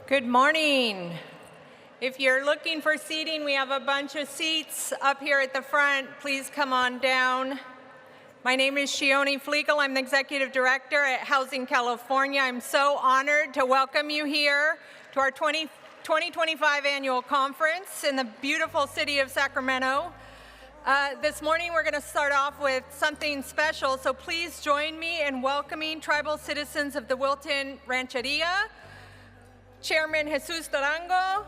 Good morning. If you're looking for seating, we have a bunch of seats up here at the front. Please come on down. My name is Shioni Flegel. I'm the Executive Director at Housing California. I'm so honored to welcome you here to our 2025 annual conference in the beautiful city of Sacramento. This morning we're going to start off with something special, so please join me in welcoming tribal citizens of the Wilton Rancheria, Chairman Jesus Durango,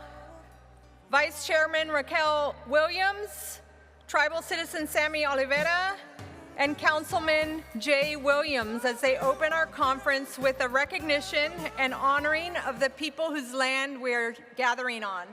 Vice Chairman Raquel Williams, Tribal Citizen Sammy Oliveira, and Councilman Jay Williams as they open our conference with a recognition and honoring of the people whose land we're gathering on.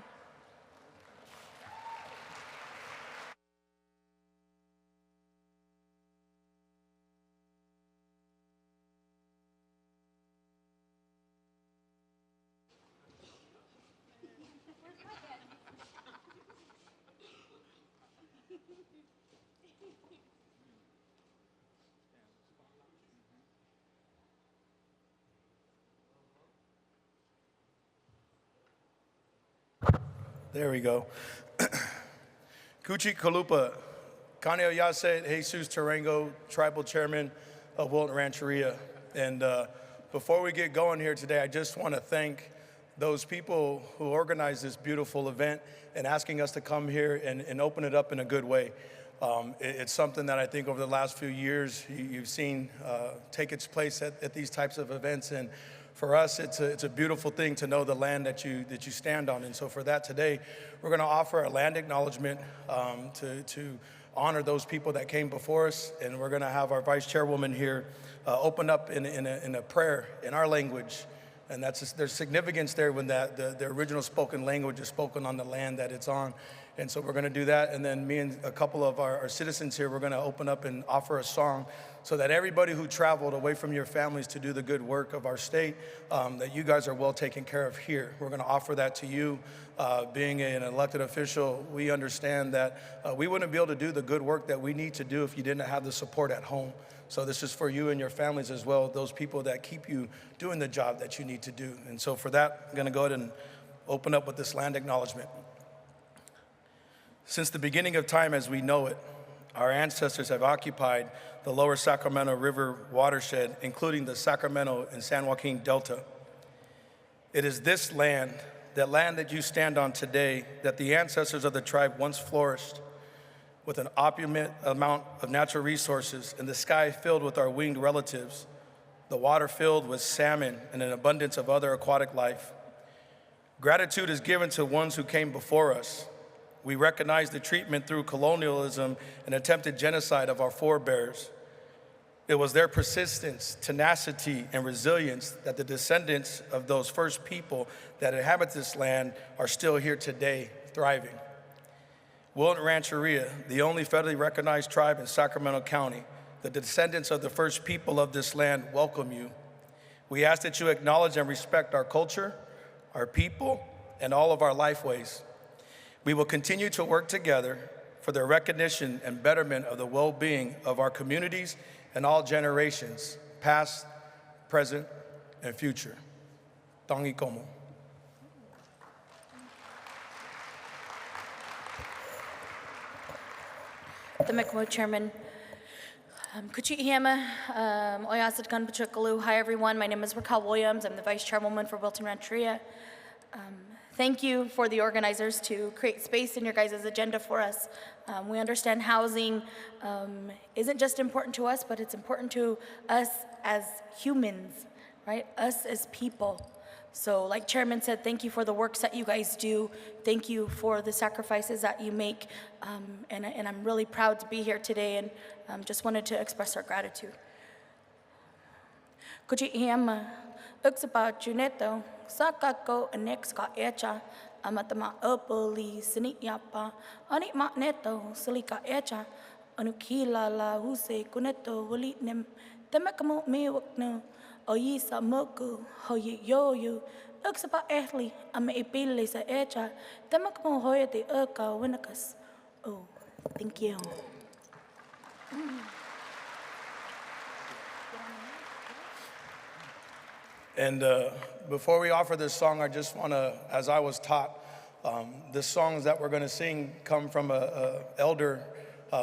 There we go. Kuchi Kalupa, Kaneo Yase, Jesus Tarango, Tribal Chairman of Wilton Rancheria. And before we get going here today, I just want to thank those people who organized this beautiful event and asking us to come here and open it up in a good way. It's something that I think over the last few years you've seen take its place at these types of events. And for us, it's a beautiful thing to know the land that you stand on. And so for that today, we're going to offer a land acknowledgement to honor those people that came before us. And we're going to have our Vice Chairwoman here open up in a prayer in our language. And there's significance there when the original spoken language is spoken on the land that it's on. And so we're going to do that. And then me and a couple of our citizens here, we're going to open up and offer a song so that everybody who traveled away from your families to do the good work of our state, that you guys are well taken care of here. We're going to offer that to you. Being an elected official, we understand that we wouldn't be able to do the good work that we need to do if you didn't have the support at home. So this is for you and your families as well, those people that keep you doing the job that you need to do. And so for that, I'm going to go ahead and open up with this land acknowledgement. Since the beginning of time as we know it, our ancestors have occupied the lower Sacramento River watershed, including the Sacramento and San Joaquin Delta. It is this land, that land that you stand on today, that the ancestors of the tribe once flourished with an opulent amount of natural resources and the sky filled with our winged relatives, the water filled with salmon and an abundance of other aquatic life. Gratitude is given to ones who came before us. We recognize the treatment through colonialism and attempted genocide of our forebears. It was their persistence, tenacity, and resilience that the descendants of those first people that inhabit this land are still here today, thriving. Wilton Rancheria, the only federally recognized tribe in Sacramento County, the descendants of the first people of this land welcome you. We ask that you acknowledge and respect our culture, our people, and all of our lifeways. We will continue to work together for the recognition and betterment of the well-being of our communities and all generations, past, present, and future. Tangi Komo. The McMo Chairman. Hi everyone, my name is Raquel Williams. I'm the Vice Chairwoman for Wilton Rancheria. Thank you for the organizers to create space in your guys' agenda for us. We understand housing isn't just important to us, but it's important to us as humans, right? Us as people. So like Chairman said, thank you for the works that you guys do. Thank you for the sacrifices that you make. And I'm really proud to be here today and just wanted to express our gratitude. Uksaba Juneto, Sakako, and Nexka Echa, Amatama Opoli, Siniapa, Anima Neto, Silika Echa, Anukila La Huse, Kuneto, Wilitnem, Temakamo Mewakno, Oyisa Moku, Hoyi Yoyu, Uksaba Ethli, Ame Epilisa Echa, Temakamo Hoya de Urka Winakas. Oh, thank you. And before we offer this song, I just want to, as I was taught, the songs that we're going to sing come from a elder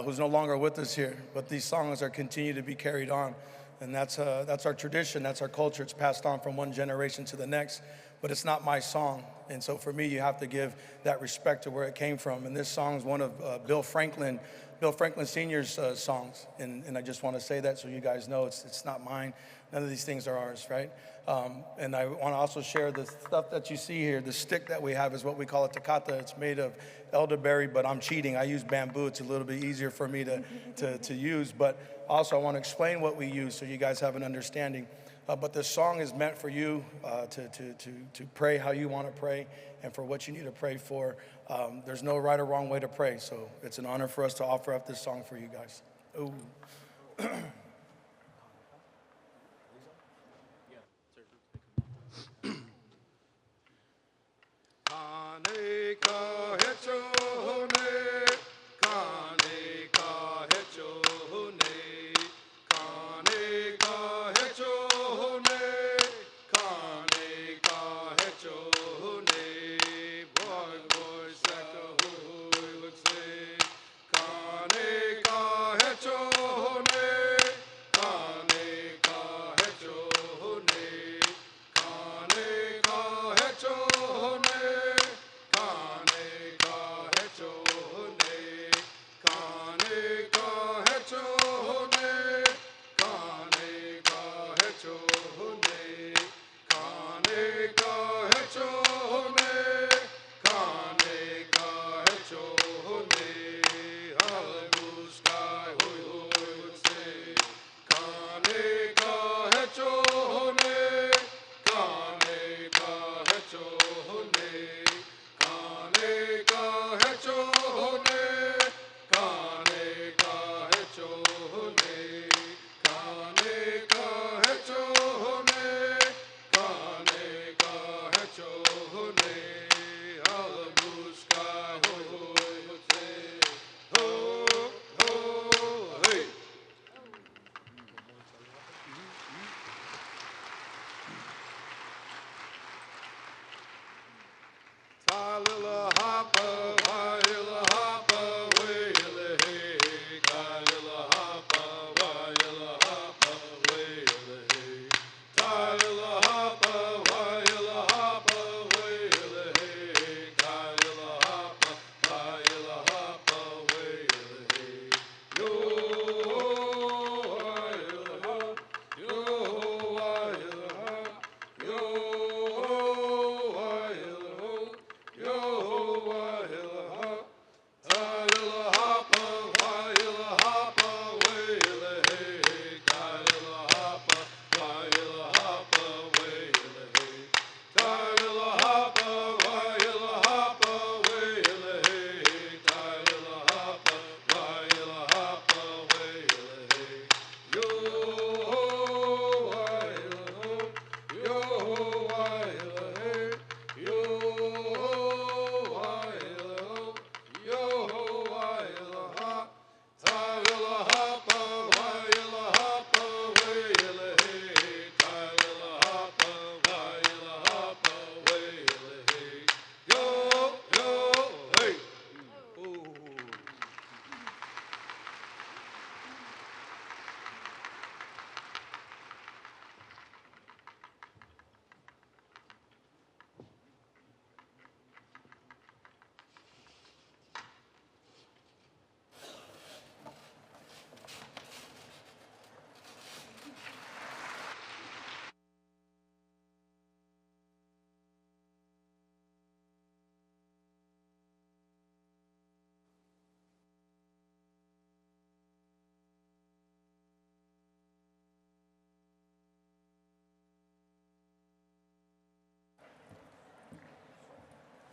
who's no longer with us here, but these songs are continue to be carried on. And that's our tradition, that's our culture. It's passed on from one generation to the next, but it's not my song. And so for me, you have to give that respect to where it came from. And this song is one of Bill Franklin Sr.'s songs. And I just want to say that so you guys know it's not mine. None of these things are ours, right? And I want to also share the stuff that you see here. The stick that we have is what we call a tacata. It's made of elderberry, but I'm cheating. I use bamboo. It's a little bit easier for me to use. But also I want to explain what we use so you guys have an understanding. But this song is meant for you to pray how you want to pray and for what you need to pray for. There's no right or wrong way to pray. So it's an honor for us to offer up this song for you guys. Ooh.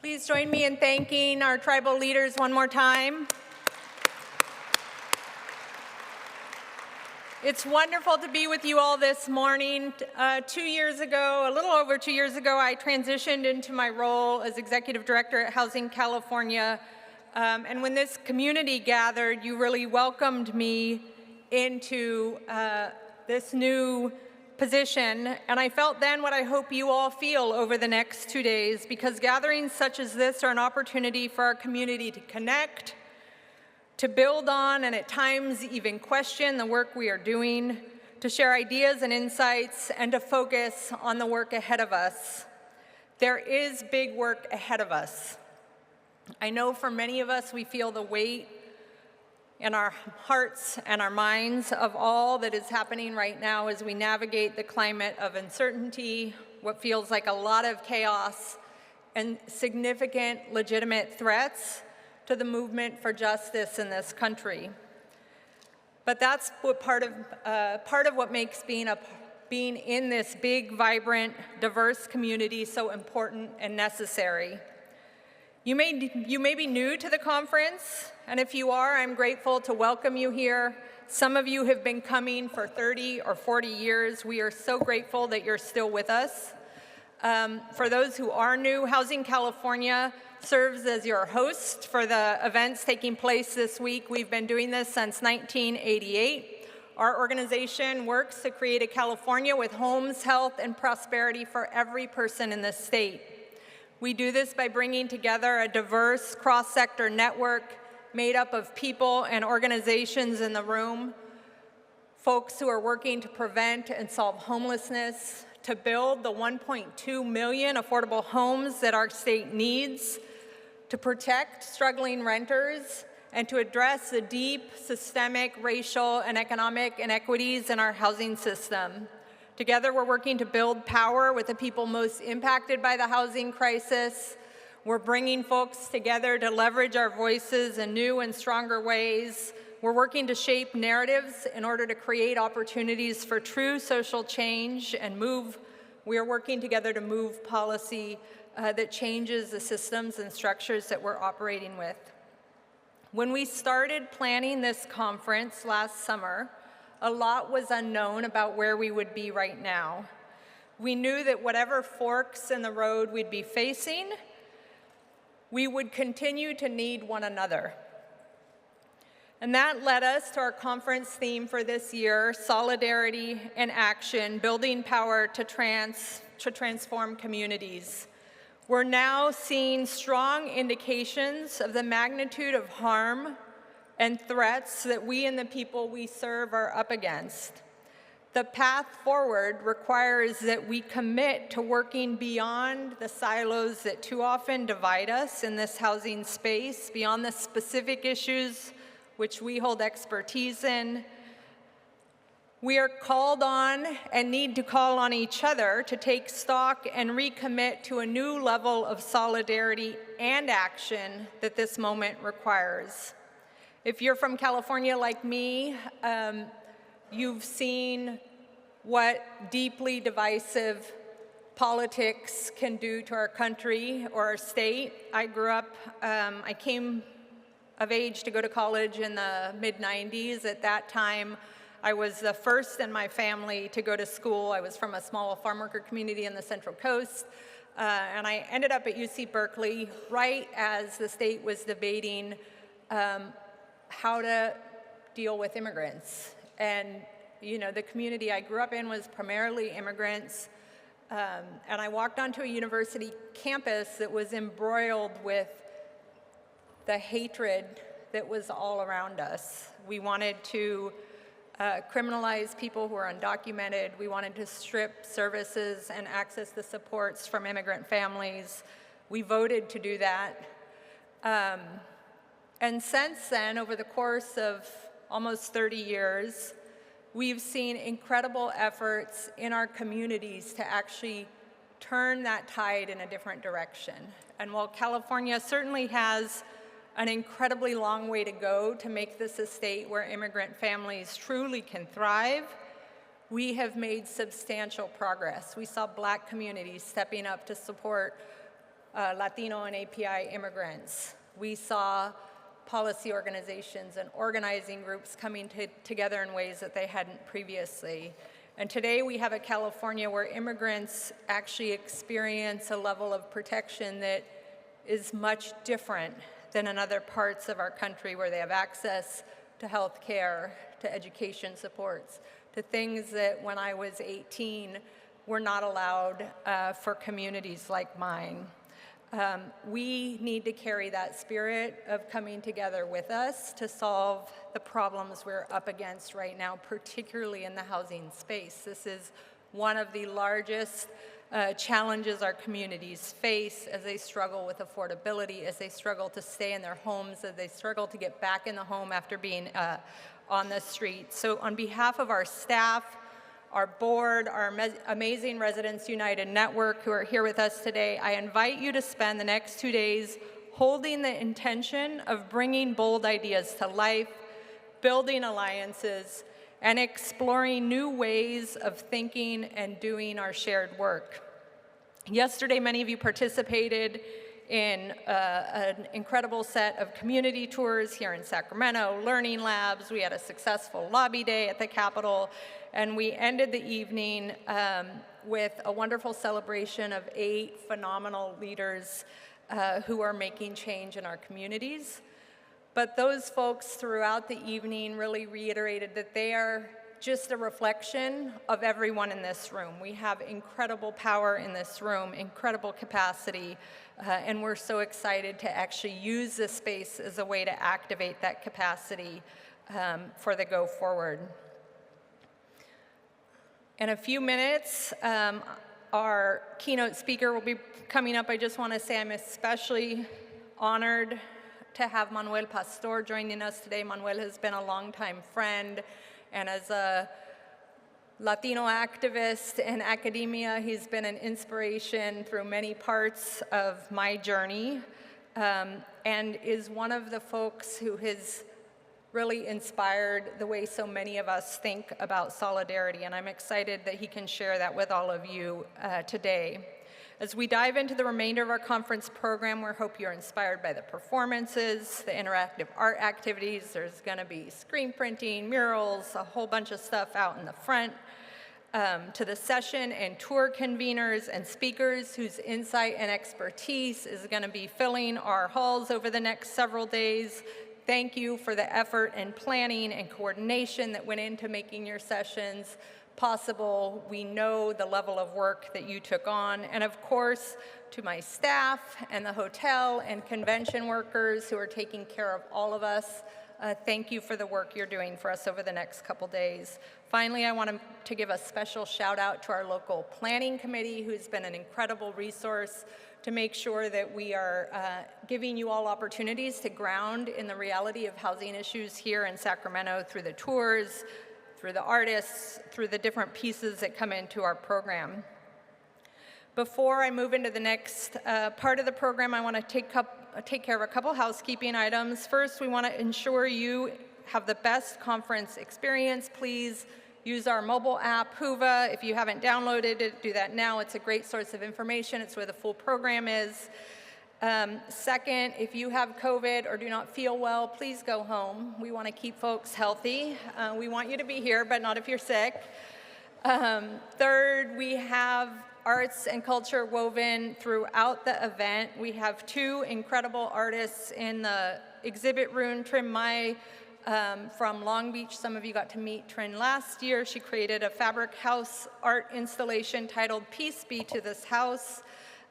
Please join me in thanking our tribal leaders one more time. It's wonderful to be with you all this morning. 2 years ago, a little over 2 years ago, I transitioned into my role as Executive Director at Housing California. And when this community gathered, you really welcomed me into this new position, and I felt then what I hope you all feel over the next 2 days, because gatherings such as this are an opportunity for our community to connect, to build on, and at times even question the work we are doing, to share ideas and insights, and to focus on the work ahead of us. There is big work ahead of us. I know for many of us, we feel the weight in our hearts and our minds of all that is happening right now as we navigate the climate of uncertainty, what feels like a lot of chaos, and significant legitimate threats to the movement for justice in this country. But that's what part of what makes being in this big, vibrant, diverse community so important and necessary. You may be new to the conference, and if you are, I'm grateful to welcome you here. Some of you have been coming for 30 or 40 years. We are so grateful that you're still with us. For those who are new, Housing California serves as your host for the events taking place this week. We've been doing this since 1988. Our organization works to create a California with homes, health, and prosperity for every person in this state. We do this by bringing together a diverse cross-sector network made up of people and organizations in the room, folks who are working to prevent and solve homelessness, to build the 1.2 million affordable homes that our state needs, to protect struggling renters, and to address the deep systemic racial and economic inequities in our housing system. Together, we're working to build power with the people most impacted by the housing crisis. We're bringing folks together to leverage our voices in new and stronger ways. We're working to shape narratives in order to create opportunities for true social change and we are working together to move policy that changes the systems and structures that we're operating with. When we started planning this conference last summer, a lot was unknown about where we would be right now. We knew that whatever forks in the road we'd be facing, we would continue to need one another. And that led us to our conference theme for this year, Solidarity and Action, Building Power to Transform Communities. We're now seeing strong indications of the magnitude of harm and threats that we and the people we serve are up against. The path forward requires that we commit to working beyond the silos that too often divide us in this housing space, beyond the specific issues which we hold expertise in. We are called on and need to call on each other to take stock and recommit to a new level of solidarity and action that this moment requires. If you're from California like me, you've seen what deeply divisive politics can do to our country or our state. I grew up, I came of age to go to college in the mid-90s. At that time, I was the first in my family to go to school. I was from a small farm worker community in the Central Coast, and I ended up at UC Berkeley right as the state was debating how to deal with immigrants. And you know, the community I grew up in was primarily immigrants, and I walked onto a university campus that was embroiled with the hatred that was all around us. We wanted to criminalize people who are undocumented. We wanted to strip services and access the supports from immigrant families. We voted to do that. And since then, over the course of almost 30 years, we've seen incredible efforts in our communities to actually turn that tide in a different direction. And while California certainly has an incredibly long way to go to make this a state where immigrant families truly can thrive, we have made substantial progress. We saw Black communities stepping up to support Latino and API immigrants. We saw policy organizations and organizing groups coming together in ways that they hadn't previously. And today we have a California where immigrants actually experience a level of protection that is much different than in other parts of our country where they have access to health care, to education supports, to things that when I was 18 were not allowed for communities like mine. We need to carry that spirit of coming together with us to solve the problems we're up against right now, particularly in the housing space. This is one of the largest challenges our communities face as they struggle with affordability, as they struggle to stay in their homes, as they struggle to get back in the home after being on the street. So on behalf of our staff, our board, our amazing Residents United Network who are here with us today, I invite you to spend the next 2 days holding the intention of bringing bold ideas to life, building alliances, and exploring new ways of thinking and doing our shared work. Yesterday, many of you participated in an incredible set of community tours here in Sacramento, learning labs. We had a successful lobby day at the Capitol, and we ended the evening with a wonderful celebration of 8 phenomenal leaders who are making change in our communities. But those folks throughout the evening really reiterated that they are just a reflection of everyone in this room. We have incredible power in this room, incredible capacity, and we're so excited to actually use this space as a way to activate that capacity for the go forward. In a few minutes, our keynote speaker will be coming up. I just want to say I'm especially honored to have Manuel Pastor joining us today. Manuel has been a longtime friend, and as a Latino activist in academia, he's been an inspiration through many parts of my journey, and is one of the folks who has really inspired the way so many of us think about solidarity, and I'm excited that he can share that with all of you today. As we dive into the remainder of our conference program, we hope you're inspired by the performances, the interactive art activities. There's going to be screen printing, murals, a whole bunch of stuff out in the front, to the session and tour conveners and speakers whose insight and expertise is going to be filling our halls over the next several days. Thank you for the effort and planning and coordination that went into making your sessions possible. We know the level of work that you took on. And of course, to my staff and the hotel and convention workers who are taking care of all of us, thank you for the work you're doing for us over the next couple days. Finally, I want to give a special shout out to our local planning committee, who's been an incredible resource to make sure that we are giving you all opportunities to ground in the reality of housing issues here in Sacramento through the tours, through the artists, through the different pieces that come into our program. Before I move into the next part of the program, I want to take care of a couple housekeeping items. First, we want to ensure you have the best conference experience. Please use our mobile app, Huva. If you haven't downloaded it, do that now. It's a great source of information. It's where the full program is. Second, if you have COVID or do not feel well, please go home. We want to keep folks healthy. We want you to be here, but not if you're sick. Third, we have arts and culture woven throughout the event. We have 2 incredible artists in the exhibit room. Trin Mai from Long Beach. Some of you got to meet Trin last year. She created a fabric house art installation titled Peace Be to This House.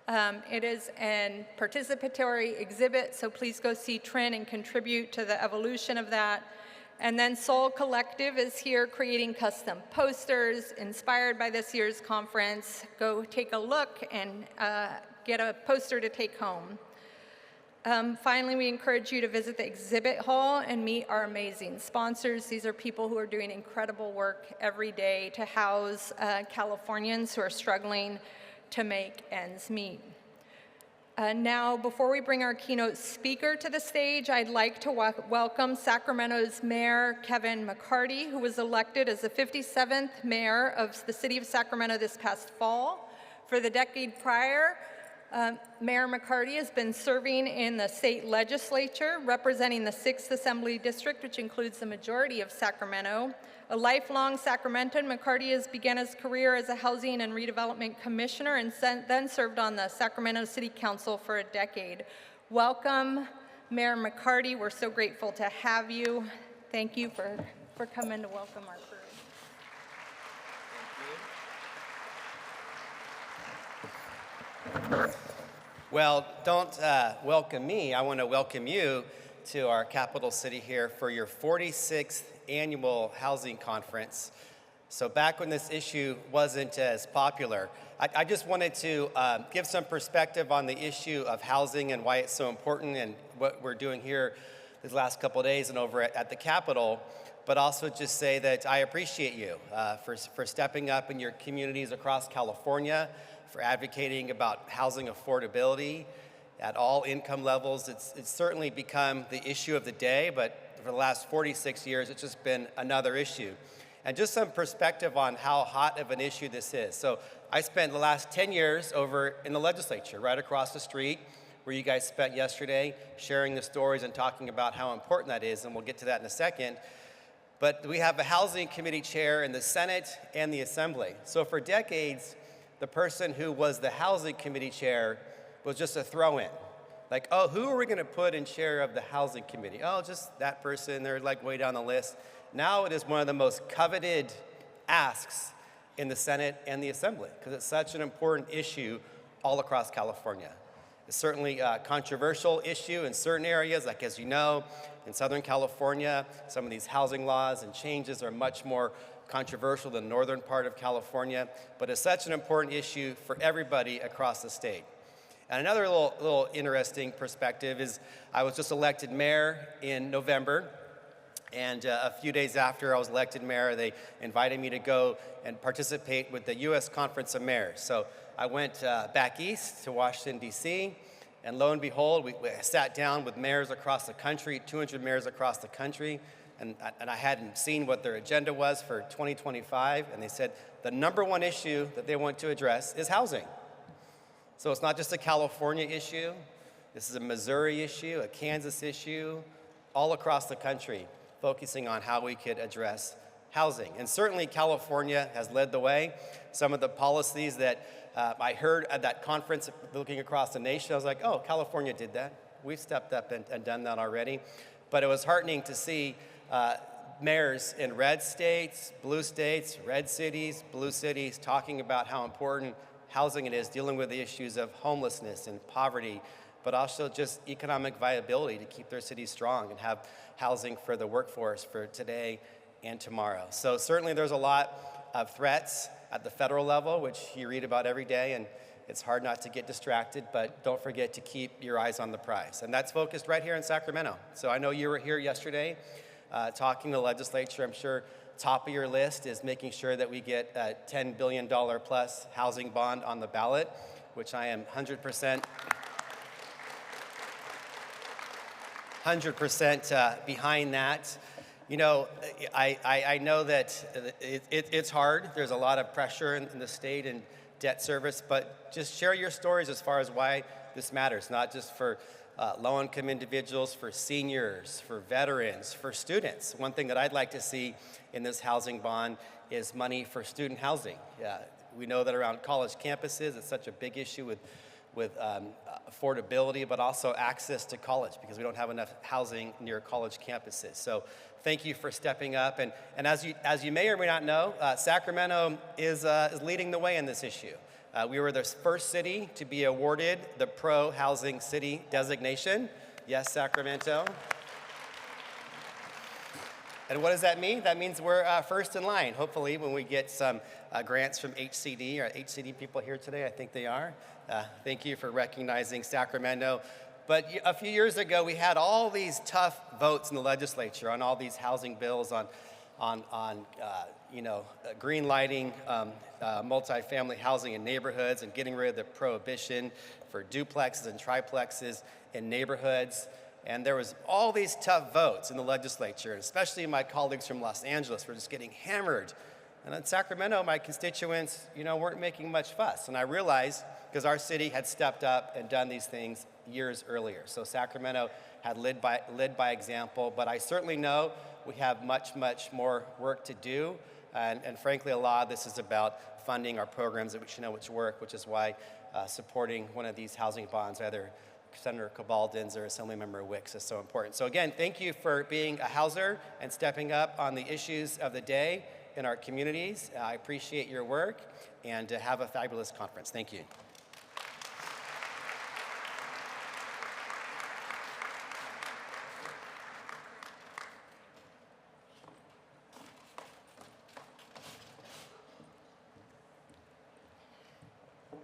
It is a participatory exhibit, so please go see Trin and contribute to the evolution of that. And then Soul Collective is here creating custom posters inspired by this year's conference. Go take a look and get a poster to take home. Finally, we encourage you to visit the exhibit hall and meet our amazing sponsors. These are people who are doing incredible work every day to house Californians who are struggling to make ends meet. Now, before we bring our keynote speaker to the stage, I'd like to welcome Sacramento's Mayor, Kevin McCarty, who was elected as the 57th mayor of the city of Sacramento this past fall. For the decade prior, Mayor McCarty has been serving in the state legislature, representing the 6th Assembly District, which includes the majority of Sacramento. A lifelong Sacramentan, McCarty has begun his career as a housing and redevelopment commissioner and then served on the Sacramento City Council for a decade. Welcome, Mayor McCarty. We're so grateful to have you. Thank you for coming to welcome our crew. Well, don't welcome me. I want to welcome you to our capital city here for your 46th annual housing conference. So back when this issue wasn't as popular, I just wanted to give some perspective on the issue of housing and why it's so important and what we're doing here these last couple of days and over at the Capitol, but also just say that I appreciate you for stepping up in your communities across California, for advocating about housing affordability at all income levels. It's certainly become the issue of the day, but for the last 46 years, it's just been another issue. And just some perspective on how hot of an issue this is. So I spent the last 10 years over in the legislature, right across the street, where you guys spent yesterday, sharing the stories and talking about how important that is, and we'll get to that in a second. But we have a housing committee chair in the Senate and the Assembly. So for decades, the person who was the housing committee chair was just a throw-in. Like, oh, who are we gonna put in chair of the housing committee? Oh, just that person, they're like way down the list. Now it is one of the most coveted asks in the Senate and the Assembly because it's such an important issue all across California. It's certainly a controversial issue in certain areas, like as you know, in Southern California, some of these housing laws and changes are much more controversial than the northern part of California, but it's such an important issue for everybody across the state. And another little interesting perspective is I was just elected mayor in November, and a few days after I was elected mayor, they invited me to go and participate with the U.S. Conference of Mayors. So I went back east to Washington, D.C., and lo and behold, we sat down with mayors across the country, 200 mayors across the country, and I hadn't seen what their agenda was for 2025, and they said the number one issue that they want to address is housing. So it's not just a California issue, this is a Missouri issue, a Kansas issue, all across the country, focusing on how we could address housing. And certainly California has led the way. Some of the policies that I heard at that conference, looking across the nation, I was like, oh, California did that. We've stepped up and done that already. But it was heartening to see mayors in red states, red cities, blue cities, talking about how important housing it is, dealing with the issues of homelessness and poverty, but also just economic viability to keep their cities strong and have housing for the workforce for today and tomorrow. So certainly there's a lot of threats at the federal level, which you read about every day, and it's hard not to get distracted, but don't forget to keep your eyes on the prize. And that's focused right here in Sacramento. So I know you were here yesterday talking to the legislature. I'm sure top of your list is making sure that we get a $10 billion plus housing bond on the ballot, which I am 100% behind that. You know, I know that it's hard. There's a lot of pressure in the state and debt service, but just share your stories as far as why this matters, not just for low-income individuals, for seniors, for veterans, for students. One thing that I'd like to see in this housing bond is money for student housing. We know that around college campuses, it's such a big issue with affordability, but also access to college because we don't have enough housing near college campuses. So thank you for stepping up. And as you may or may not know, Sacramento is leading the way in this issue. We were the first city to be awarded the pro-housing city designation. Yes, Sacramento. And what does that mean? That means we're first in line, hopefully, when we get some grants from HCD. Are HCD people here today? I think they are. Thank you for recognizing Sacramento. But a few years ago, we had all these tough votes in the legislature on all these housing bills, on green lighting multifamily housing in neighborhoods and getting rid of the prohibition for duplexes and triplexes in neighborhoods. And there was all these tough votes in the legislature, and especially my colleagues from Los Angeles were just getting hammered. And in Sacramento, my constituents, weren't making much fuss. And I realized, because our city had stepped up and done these things years earlier. So Sacramento had led by example, but I certainly know we have much, much more work to do. And frankly, a lot of this is about funding our programs that we know which work, which is why supporting one of these housing bonds, either Senator Cabaldin's or Assemblymember Wicks, is so important. So again, thank you for being a houser and stepping up on the issues of the day in our communities. I appreciate your work, and have a fabulous conference. Thank you.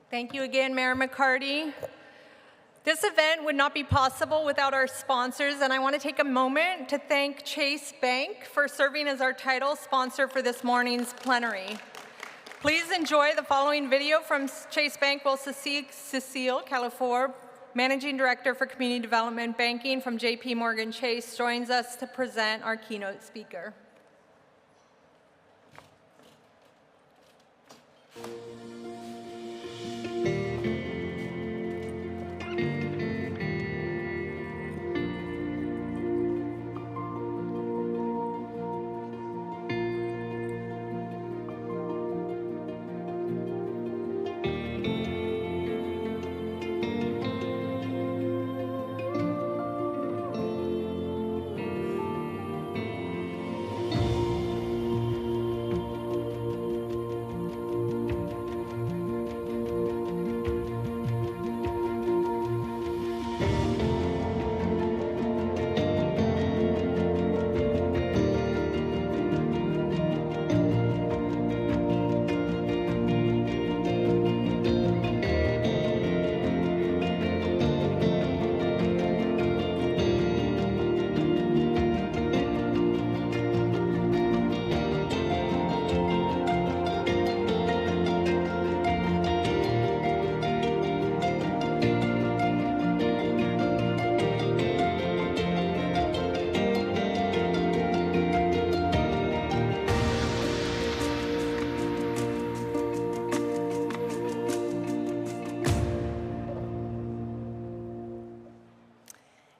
Thank you again, Mayor McCarty. This event would not be possible without our sponsors, and I want to take a moment to thank Chase Bank for serving as our title sponsor for this morning's plenary. Please enjoy the following video from Chase Bank while Cecile Califor, Managing Director for Community Development Banking from JP Morgan Chase, joins us to present our keynote speaker.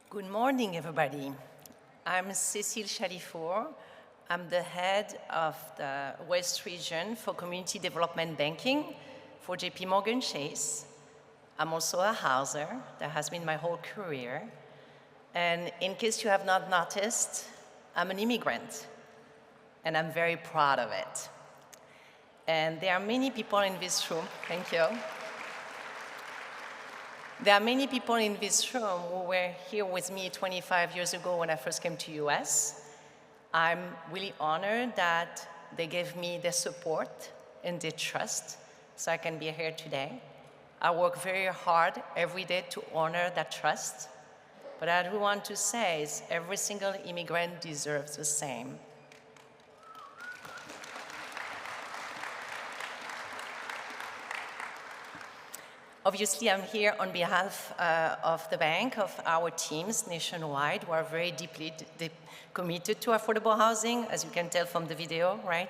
Good morning, everybody. I'm Cécile Chalifour. I'm the head of the West Region for Community Development Banking for JP Morgan Chase. I'm also a houser. That has been my whole career. And in case you have not noticed, I'm an immigrant, and I'm very proud of it. And there are many people in this room, thank you. There are many people in this room who were here with me 25 years ago when I first came to US. I'm really honored that they gave me their support and their trust so I can be here today. I work very hard every day to honor that trust. But I do want to say is every single immigrant deserves the same. Obviously, I'm here on behalf of the bank, of our teams nationwide who are very deeply committed to affordable housing, as you can tell from the video, right?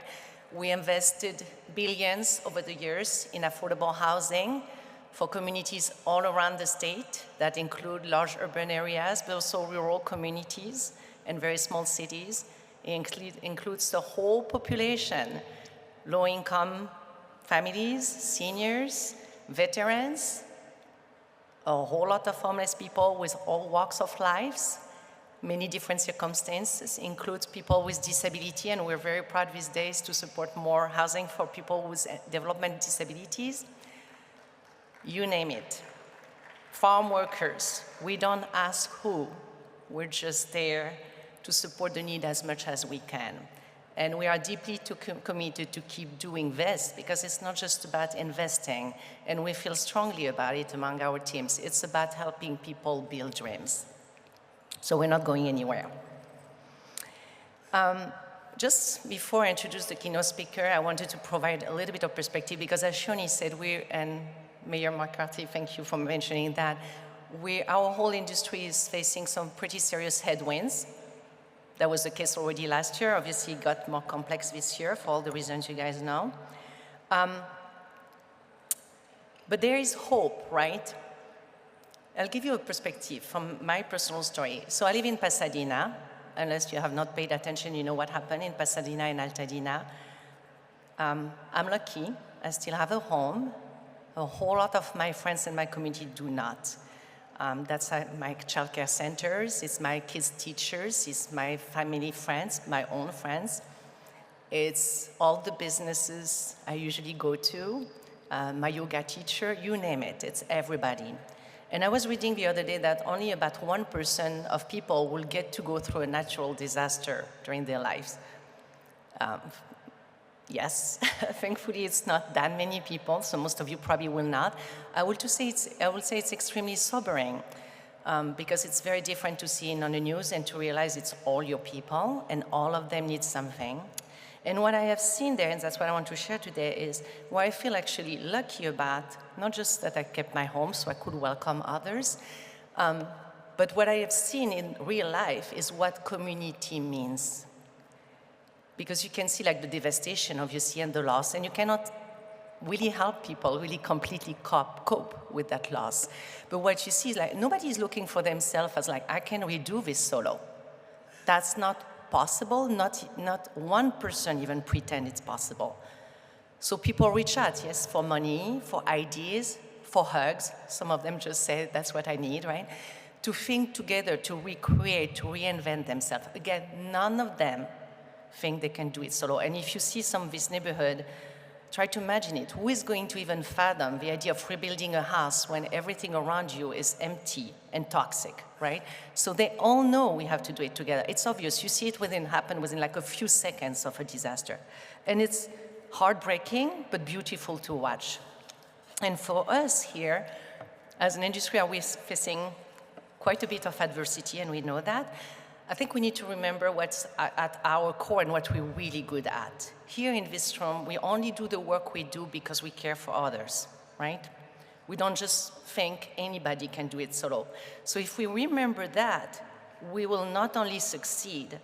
We invested billions over the years in affordable housing for communities all around the state that include large urban areas, but also rural communities and very small cities. It includes the whole population, low-income families, seniors, veterans, a whole lot of homeless people with all walks of lives, many different circumstances, includes people with disability, and we're very proud these days to support more housing for people with development disabilities. You name it. Farm workers, we don't ask who, we're just there to support the need as much as we can. And we are deeply committed to keep doing this because it's not just about investing, and we feel strongly about it among our teams. It's about helping people build dreams. So we're not going anywhere. Just before I introduce the keynote speaker, I wanted to provide a little bit of perspective because as Shoni said, and Mayor McCarthy, thank you for mentioning that, our whole industry is facing some pretty serious headwinds. That was the case already last year. Obviously, it got more complex this year for all the reasons you guys know. But there is hope, right? I'll give you a perspective from my personal story. So I live in Pasadena. Unless you have not paid attention, you know what happened in Pasadena and Altadena. I'm lucky. I still have a home. A whole lot of my friends in my community do not. That's my childcare centers, it's my kids' teachers, it's my family friends, my own friends. It's all the businesses I usually go to, my yoga teacher, you name it, it's everybody. And I was reading the other day that only about 1% of people will get to go through a natural disaster during their lives. Yes, thankfully it's not that many people, so most of you probably will not. I will say it's extremely sobering because it's very different to see it on the news and to realize it's all your people and all of them need something. And what I have seen there, and that's what I want to share today, is what I feel actually lucky about, not just that I kept my home so I could welcome others, but what I have seen in real life is what community means. Because you can see like the devastation, obviously, and the loss, and you cannot really help people really completely cope with that loss. But what you see is like nobody is looking for themselves as like, I can redo this solo. That's not possible. Not one person even pretend it's possible. So people reach out, yes, for money, for ideas, for hugs. Some of them just say, that's what I need, right? To think together, to recreate, to reinvent themselves. Again, none of them think they can do it solo. And if you see some of this neighborhood, try to imagine it. Who is going to even fathom the idea of rebuilding a house when everything around you is empty and toxic, right? So they all know we have to do it together. It's obvious. You see it happen within like a few seconds of a disaster. And it's heartbreaking, but beautiful to watch. And for us here, as an industry, we're facing quite a bit of adversity, and we know that. I think we need to remember what's at our core and what we're really good at. Here in this room, we only do the work we do because we care for others, right? We don't just think anybody can do it solo. So if we remember that, we will not only succeed,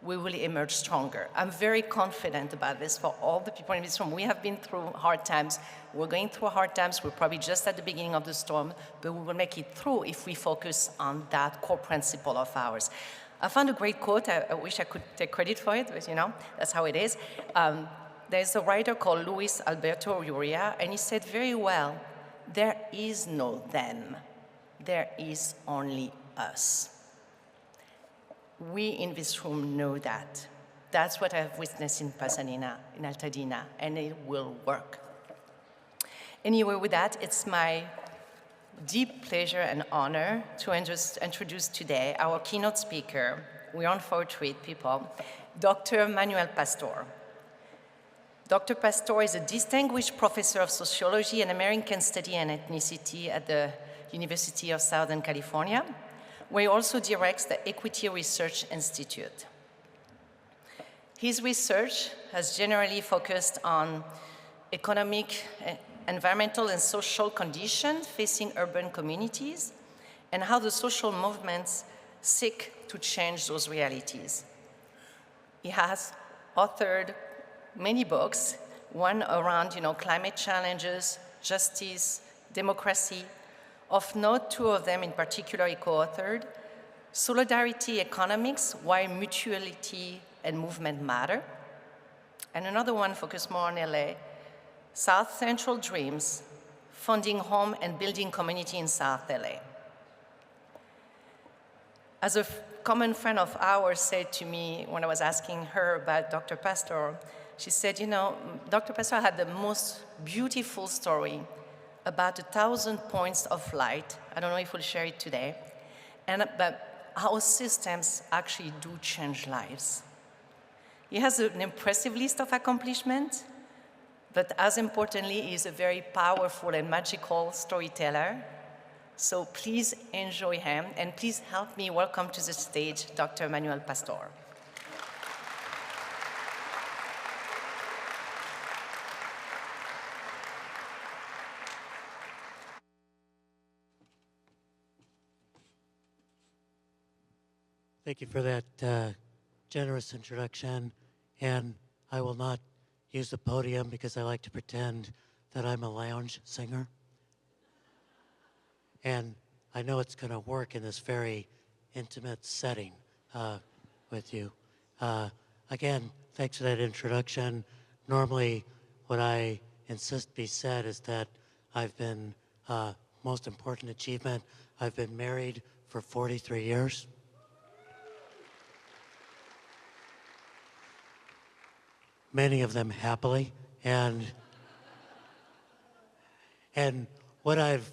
we will emerge stronger. I'm very confident about this for all the people in this room. We have been through hard times. We're going through hard times. We're probably just at the beginning of the storm, but we will make it through if we focus on that core principle of ours. I found a great quote. I wish I could take credit for it, but you know, that's how it is. There's a writer called Luis Alberto Urrea, and he said very well, there is no them. There is only us. We in this room know that. That's what I've witnessed in Pasadena, in Altadena, and it will work. Anyway, with that, it's my deep pleasure and honor to introduce today our keynote speaker. We're on for a treat, people, Dr. Manuel Pastor. Dr. Pastor is a distinguished professor of sociology and American study and ethnicity at the University of Southern California, where he also directs the Equity Research Institute. His research has generally focused on economic, environmental, and social conditions facing urban communities and how the social movements seek to change those realities. He has authored many books, one around climate challenges, justice, democracy. Of note, two of them in particular he co-authored, Solidarity Economics, Why Mutuality and Movement Matter, and another one focused more on LA, South Central Dreams, Funding Home and Building Community in South LA. As a common friend of ours said to me when I was asking her about Dr. Pastor, she said, Dr. Pastor had the most beautiful story about 1,000 points of light. I don't know if we'll share it today, but how systems actually do change lives. He has an impressive list of accomplishments, but as importantly, he's a very powerful and magical storyteller. So please enjoy him, and please help me welcome to the stage Dr. Manuel Pastor. Thank you for that generous introduction, and I will not use the podium because I like to pretend that I'm a lounge singer. And I know it's going to work in this very intimate setting with you. Again, thanks for that introduction. Normally, what I insist be said is that I've been, most important achievement, I've been married for 43 years. Many of them happily, and what I've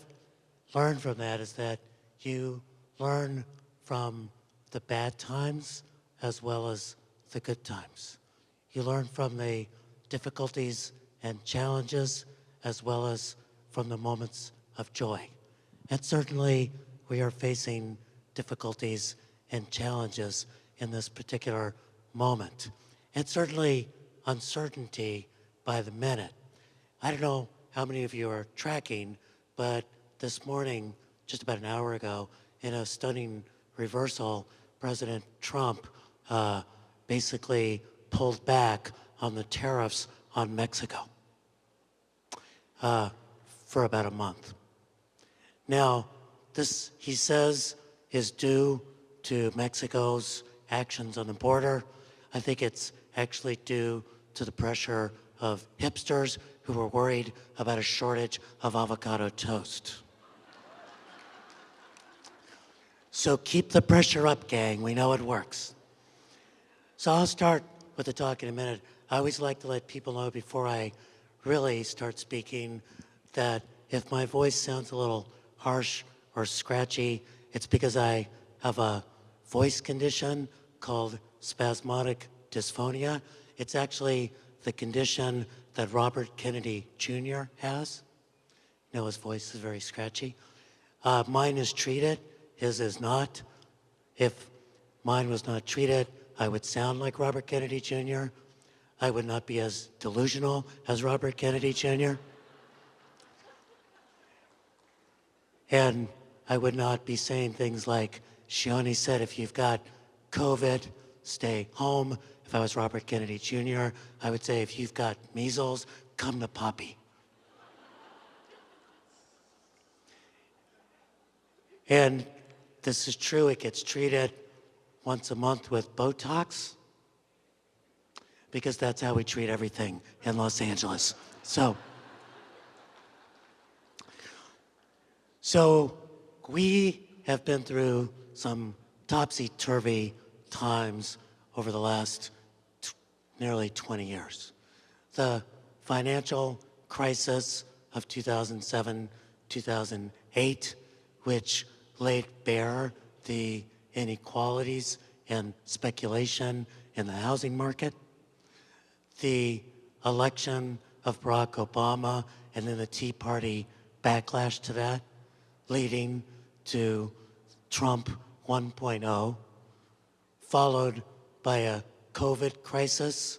learned from that is that you learn from the bad times as well as the good times. You learn from the difficulties and challenges, as well as from the moments of joy. And certainly, we are facing difficulties and challenges in this particular moment. And certainly, uncertainty by the minute. I don't know how many of you are tracking, but this morning, just about an hour ago, in a stunning reversal, President Trump basically pulled back on the tariffs on Mexico for about a month. Now, this, he says, is due to Mexico's actions on the border. I think it's actually due to the pressure of hipsters who were worried about a shortage of avocado toast. So keep the pressure up, gang. We know it works. So I'll start with the talk in a minute. I always like to let people know before I really start speaking that if my voice sounds a little harsh or scratchy, it's because I have a voice condition called spasmodic dysphonia. It's actually the condition that Robert Kennedy Jr. has. You know, his voice is very scratchy. Mine is treated, his is not. If mine was not treated, I would sound like Robert Kennedy Jr. I would not be as delusional as Robert Kennedy Jr. And I would not be saying things like, Shione said, if you've got COVID, stay home. If I was Robert Kennedy Jr., I would say, if you've got measles, come to Poppy. And this is true, it gets treated once a month with Botox, because that's how we treat everything in Los Angeles. So we have been through some topsy-turvy times over the last nearly 20 years. The financial crisis of 2007, 2008, which laid bare the inequalities and speculation in the housing market. The election of Barack Obama and then the Tea Party backlash to that, leading to Trump 1.0, followed by a COVID crisis,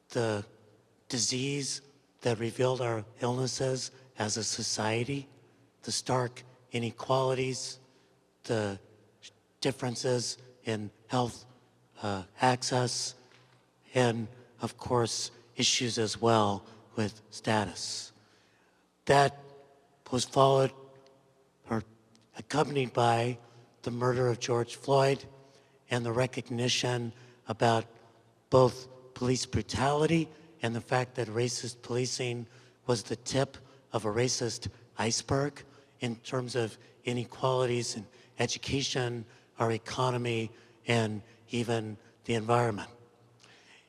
the disease that revealed our illnesses as a society, the stark inequalities, the differences in health access, and of course, issues as well with status. That was followed or accompanied by the murder of George Floyd and the recognition about both police brutality and the fact that racist policing was the tip of a racist iceberg in terms of inequalities in education, our economy, and even the environment.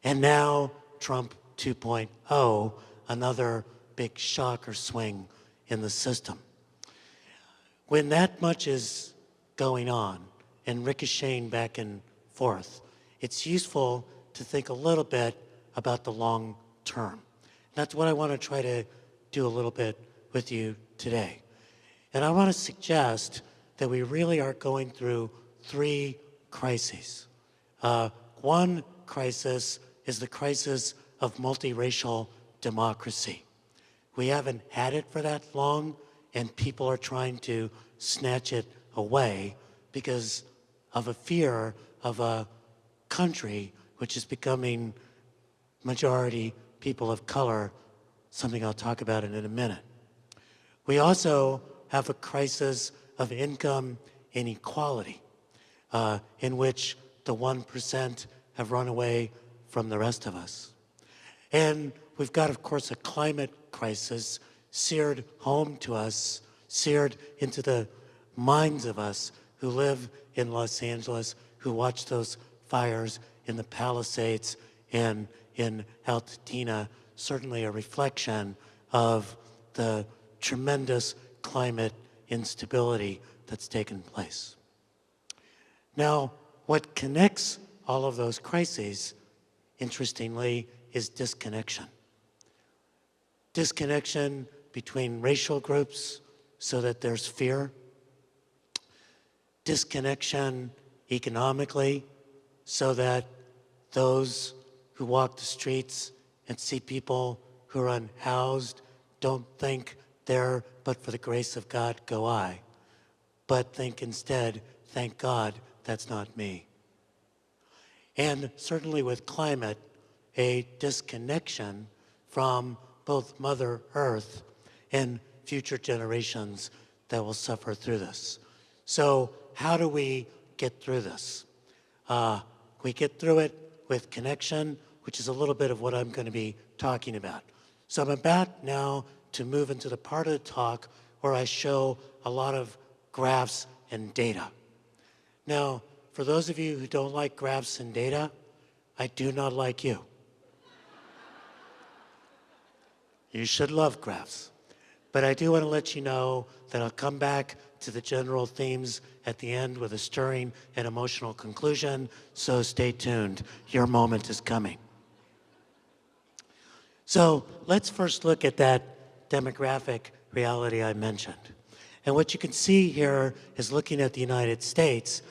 And now Trump 2.0, another big shock or swing in the system. When that much is going on and ricocheting back and forth, it's useful to think a little bit about the long term. That's what I want to try to do a little bit with you today. And I want to suggest that we really are going through three crises. One crisis is the crisis of multiracial democracy. We haven't had it for that long, and people are trying to snatch it away because of a fear of a country which is becoming majority people of color, something I'll talk about in a minute. We also have a crisis of income inequality, in which the 1% have run away from the rest of us. And we've got, of course, a climate crisis seared home to us, seared into the minds of us who live in Los Angeles, who watch those fires in the Palisades and in Altadena, certainly a reflection of the tremendous climate instability that's taken place. Now, what connects all of those crises, interestingly, is disconnection. disconnection between racial groups so that there's fear, disconnection economically so that those who walk the streets and see people who are unhoused don't think there, but for the grace of God go I, but think instead, thank God that's not me. And certainly with climate, a disconnection from both Mother Earth and future generations that will suffer through this. So how do we get through this? We get through it with connection, which is a little bit of what I'm going to be talking about. So I'm about now to move into the part of the talk where I show a lot of graphs and data. Now, for those of you who don't like graphs and data, I do not like you. You should love graphs. But I do want to let you know that I'll come back to the general themes at the end with a stirring and emotional conclusion, so stay tuned. Your moment is coming. So let's first look at that demographic reality I mentioned. And what you can see here is looking at the United States,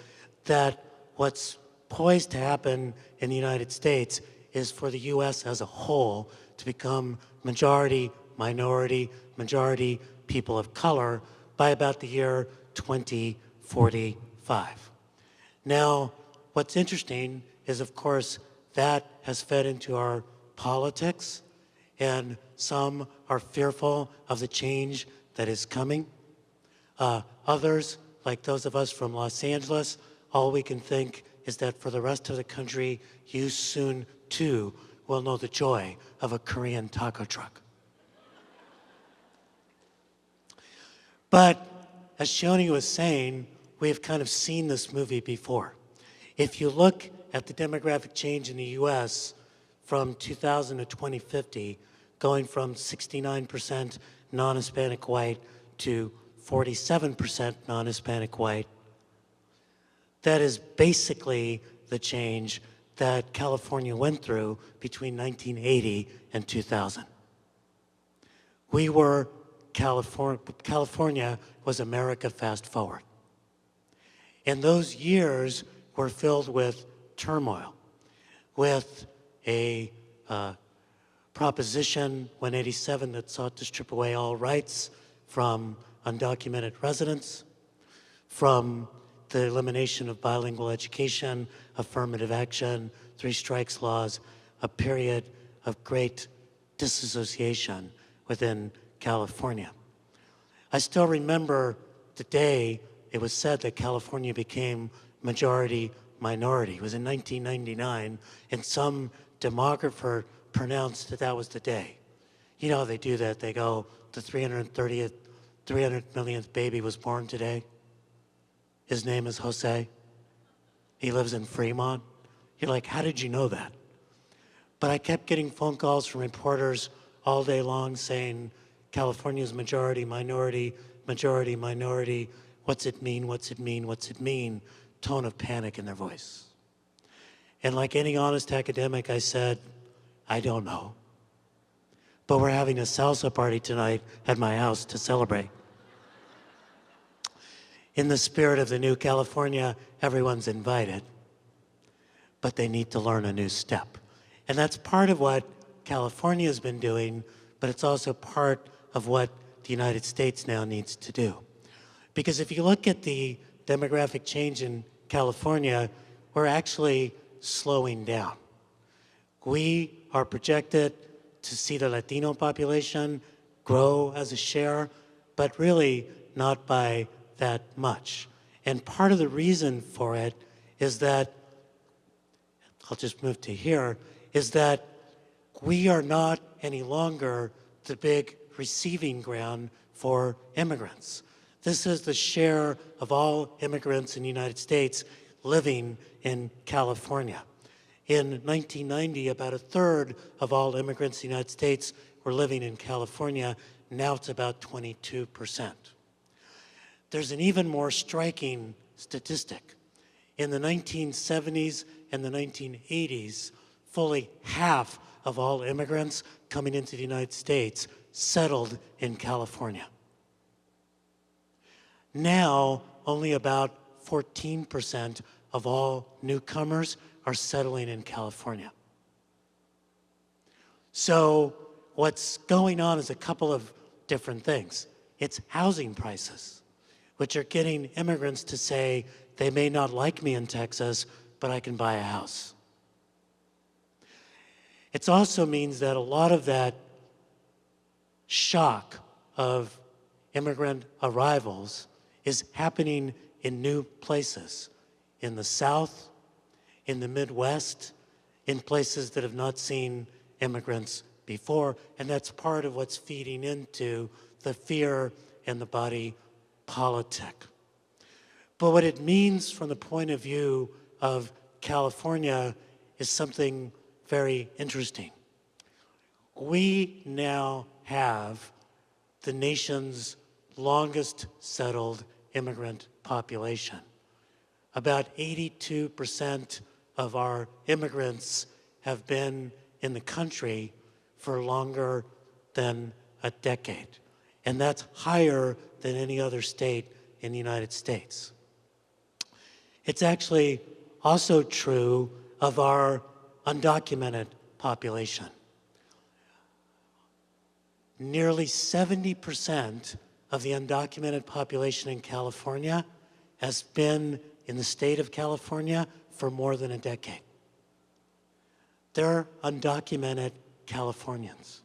that what's poised to happen in the United States is for the US as a whole to become majority, minority, majority people of color by about the year 2045. Now, what's interesting is, of course, that has fed into our politics, and some are fearful of the change that is coming. Others, like those of us from Los Angeles, all we can think is that for the rest of the country, you soon, too, will know the joy of a Korean taco truck. But as Shioni was saying, we've kind of seen this movie before. If you look at the demographic change in the US from 2000 to 2050, going from 69% non-Hispanic white to 47% non-Hispanic white, that is basically the change that California went through between 1980 and 2000. California was America fast forward. And those years were filled with turmoil, with a Proposition 187 that sought to strip away all rights from undocumented residents, from the elimination of bilingual education, affirmative action, 3 strikes laws, a period of great disassociation within California. I still remember the day it was said that California became majority minority. It was in 1999, and some demographer pronounced that that was the day. You know how they do that. They go, the 300 millionth baby was born today. His name is Jose. He lives in Fremont. You're like, how did you know that? But I kept getting phone calls from reporters all day long saying, California's majority, minority, majority, minority. What's it mean? What's it mean? What's it mean? Tone of panic in their voice. And like any honest academic, I said, I don't know. But we're having a salsa party tonight at my house to celebrate. In the spirit of the new California, everyone's invited, but they need to learn a new step. And that's part of what California has been doing, but it's also part of what the United States now needs to do. Because if you look at the demographic change in California, we're actually slowing down. We are projected to see the Latino population grow as a share, but really not by that much. And part of the reason for it is that, I'll just move to here, is that we are not any longer the big receiving ground for immigrants. This is the share of all immigrants in the United States living in California. In 1990, about 1/3 of all immigrants in the United States were living in California. Now it's about 22%. There's an even more striking statistic. In the 1970s and the 1980s, fully half of all immigrants coming into the United States settled in California. Now, only about 14% of all newcomers are settling in California. So what's going on is a couple of different things. It's housing prices, which are getting immigrants to say they may not like me in Texas, but I can buy a house. It also means that a lot of that shock of immigrant arrivals is happening in new places, in the South, in the Midwest, in places that have not seen immigrants before, and that's part of what's feeding into the fear and the body politic. But what it means from the point of view of California is something very interesting. We now have the nation's longest settled immigrant population. About 82% of our immigrants have been in the country for longer than a decade. And that's higher than any other state in the United States. It's actually also true of our undocumented population. Nearly 70% of the undocumented population in California has been in the state of California for more than a decade. They're undocumented Californians.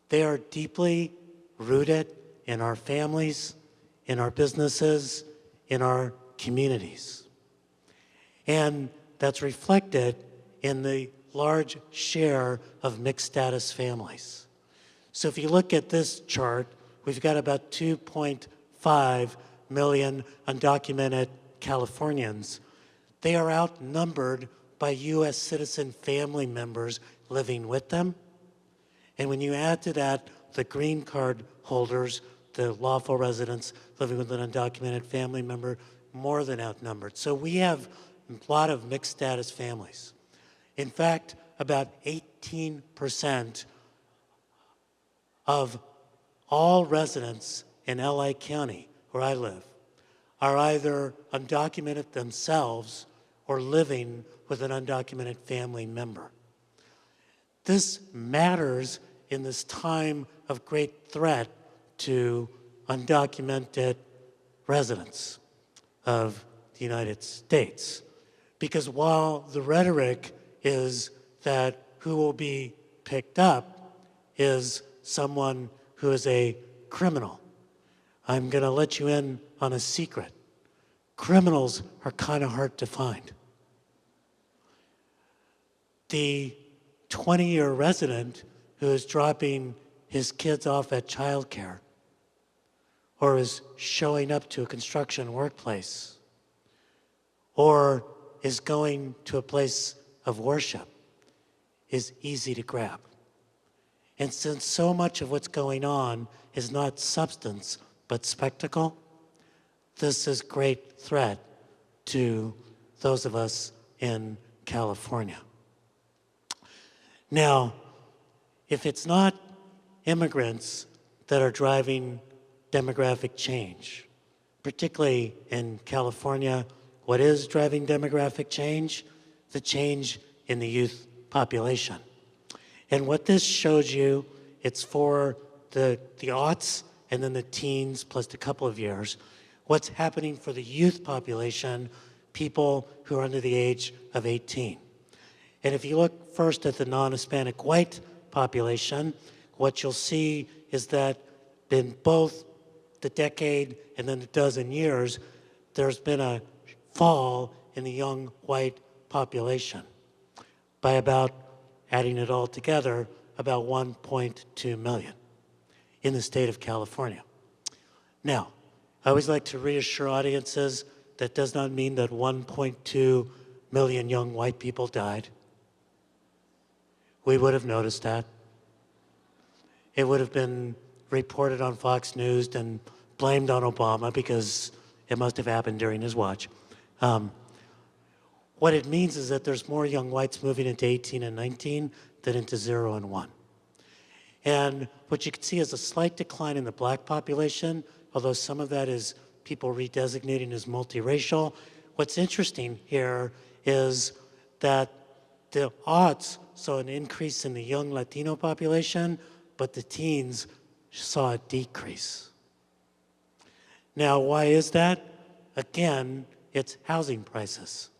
They are deeply rooted in our families, in our businesses, in our communities. And that's reflected in the large share of mixed status families. So if you look at this chart, we've got about 2.5 million undocumented Californians. They are outnumbered by US citizen family members living with them. And when you add to that the green card holders, the lawful residents living with an undocumented family member, more than outnumbered. So we have a lot of mixed status families. In fact, about 18% of all residents in LA County, where I live, are either undocumented themselves or living with an undocumented family member. This matters in this time of great threat to undocumented residents of the United States. Because while the rhetoric is that who will be picked up is someone who is a criminal, I'm going to let you in on a secret. Criminals are kind of hard to find. The 20-year resident who is dropping his kids off at childcare or is showing up to a construction workplace or is going to a place of worship is easy to grab. And since so much of what's going on is not substance but spectacle, this is a great threat to those of us in California. Now, if it's not immigrants that are driving demographic change, particularly in California, what is driving demographic change? The change in the youth population. And what this shows you, it's for the aughts and then the teens plus a couple of years. What's happening for the youth population, people who are under the age of 18. And if you look first at the non-Hispanic white population, what you'll see is that in both the decade and then the dozen years, there's been a fall in the young white population by about, adding it all together, about 1.2 million in the state of California. Now, I always like to reassure audiences that does not mean that 1.2 million young white people died. We would have noticed that. It would have been reported on Fox News and blamed on Obama because it must have happened during his watch. What it means is that there's more young whites moving into 18 and 19 than into 0 and 1. And what you can see is a slight decline in the black population, although some of that is people redesignating as multiracial. What's interesting here is that the aughts saw an increase in the young Latino population, but the teens saw a decrease. Now, why is that? Again, it's housing prices.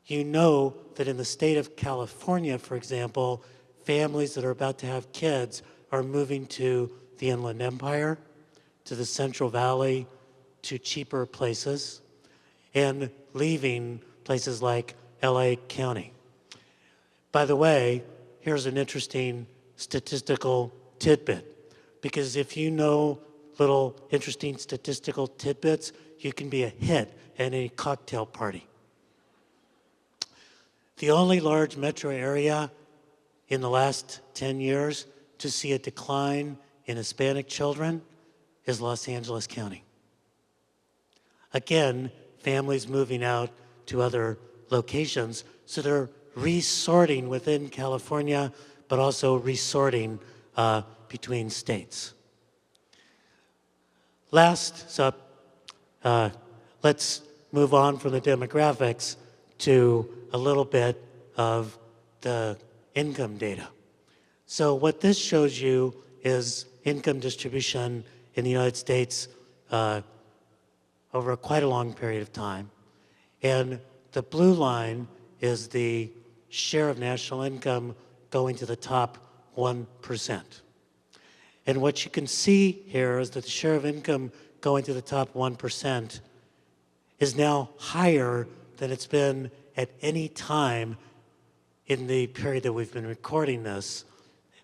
You know that in the state of California, for example, families that are about to have kids are moving to the Inland Empire, to the Central Valley, to cheaper places, and leaving places like LA County. By the way, here's an interesting statistical tidbit, because if you know little interesting statistical tidbits, you can be a hit at any cocktail party. The only large metro area in the last 10 years to see a decline in Hispanic children is Los Angeles County. Again, families moving out to other locations, so they're resorting within California, but also resorting between states. Last up, let's move on from the demographics to a little bit of the income data. So what this shows you is income distribution in the United States over quite a long period of time. And the blue line is the share of national income going to the top 1%. And what you can see here is that the share of income going to the top 1% is now higher than it's been at any time in the period that we've been recording this,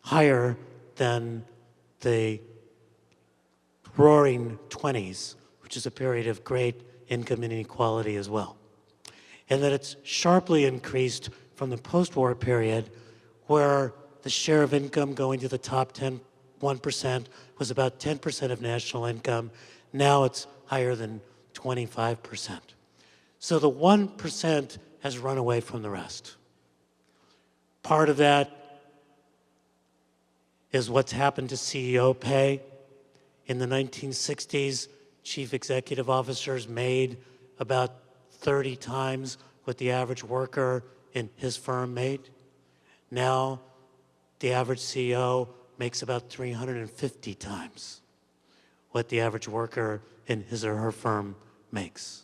higher than the roaring 20s, which is a period of great income inequality as well. And that it's sharply increased from the post-war period, where the share of income going to the top 1% was about 10% of national income. Now it's higher than 25%. So the 1% has run away from the rest. Part of that is what's happened to CEO pay. In the 1960s, chief executive officers made about 30 times what the average worker in his firm made. Now, the average CEO makes about 350 times what the average worker in his or her firm makes.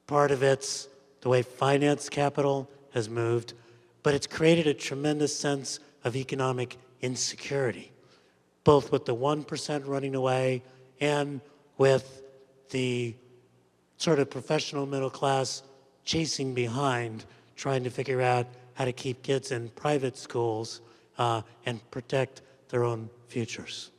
Part of it's the way finance capital has moved, but it's created a tremendous sense of economic insecurity, both with the 1% running away and with the sort of professional middle class chasing behind, trying to figure out how to keep kids in private schools and protect their own futures.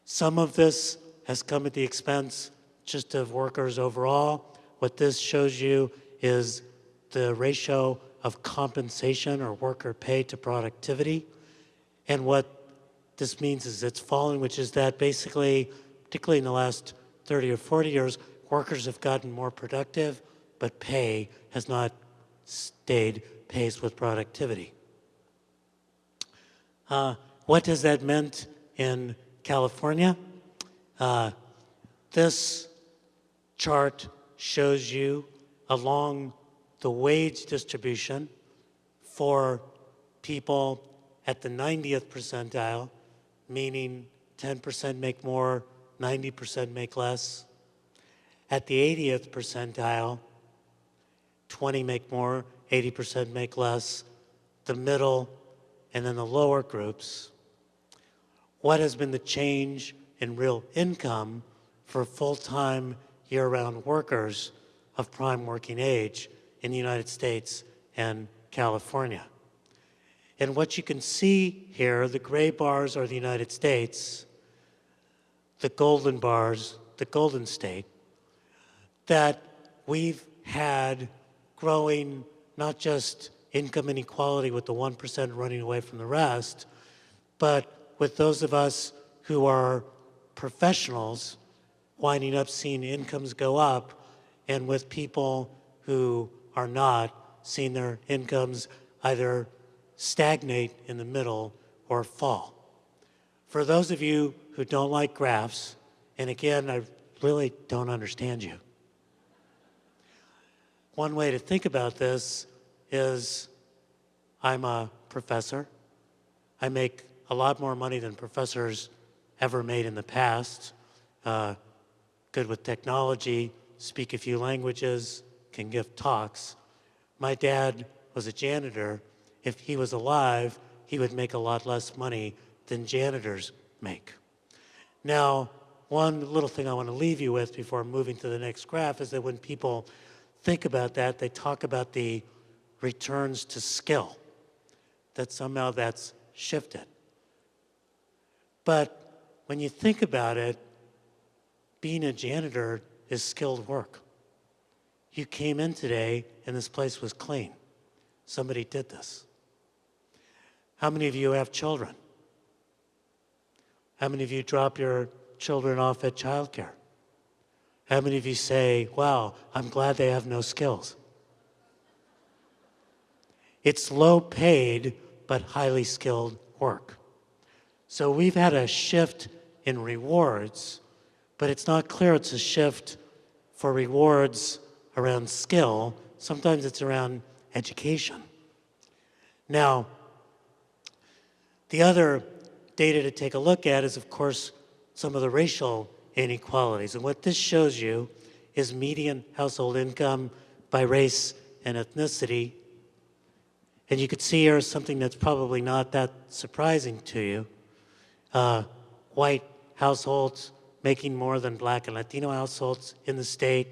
Some of this has come at the expense just of workers overall. What this shows you is the ratio of compensation or worker pay to productivity. And what this means is it's fallen, which is that basically, particularly in the last 30 or 40 years, workers have gotten more productive, but pay has not stayed pace with productivity. What has that meant in California? This chart shows you along the wage distribution for people at the 90th percentile, meaning 10% make more, 90% make less. At the 80th percentile, 20 make more, 80% make less. The middle, and then the lower groups. What has been the change in real income for full-time, year-round workers of prime working age in the United States and California? And what you can see here, the gray bars are the United States, the golden bars, the golden state, that we've had growing not just income inequality with the 1% running away from the rest, but with those of us who are professionals winding up seeing incomes go up, and with people who are not seeing their incomes either stagnate in the middle or fall. For those of you who don't like graphs, and again, I really don't understand you. One way to think about this is I'm a professor. I make a lot more money than professors ever made in the past. Good with technology, speak a few languages, can give talks. My dad was a janitor. If he was alive, he would make a lot less money than janitors make. Now, one little thing I want to leave you with before moving to the next graph is that when people think about that, they talk about the returns to skill, that somehow that's shifted. But when you think about it, being a janitor is skilled work. You came in today and this place was clean. Somebody did this. How many of you have children? How many of you drop your children off at childcare? How many of you say, wow, I'm glad they have no skills? It's low paid, but highly skilled work. So we've had a shift in rewards, but it's not clear it's a shift for rewards around skill. Sometimes it's around education. Now, the other data to take a look at is, of course, some of the racial inequalities. And what this shows you is median household income by race and ethnicity. And you could see here something that's probably not that surprising to you. White households making more than Black and Latino households in the state.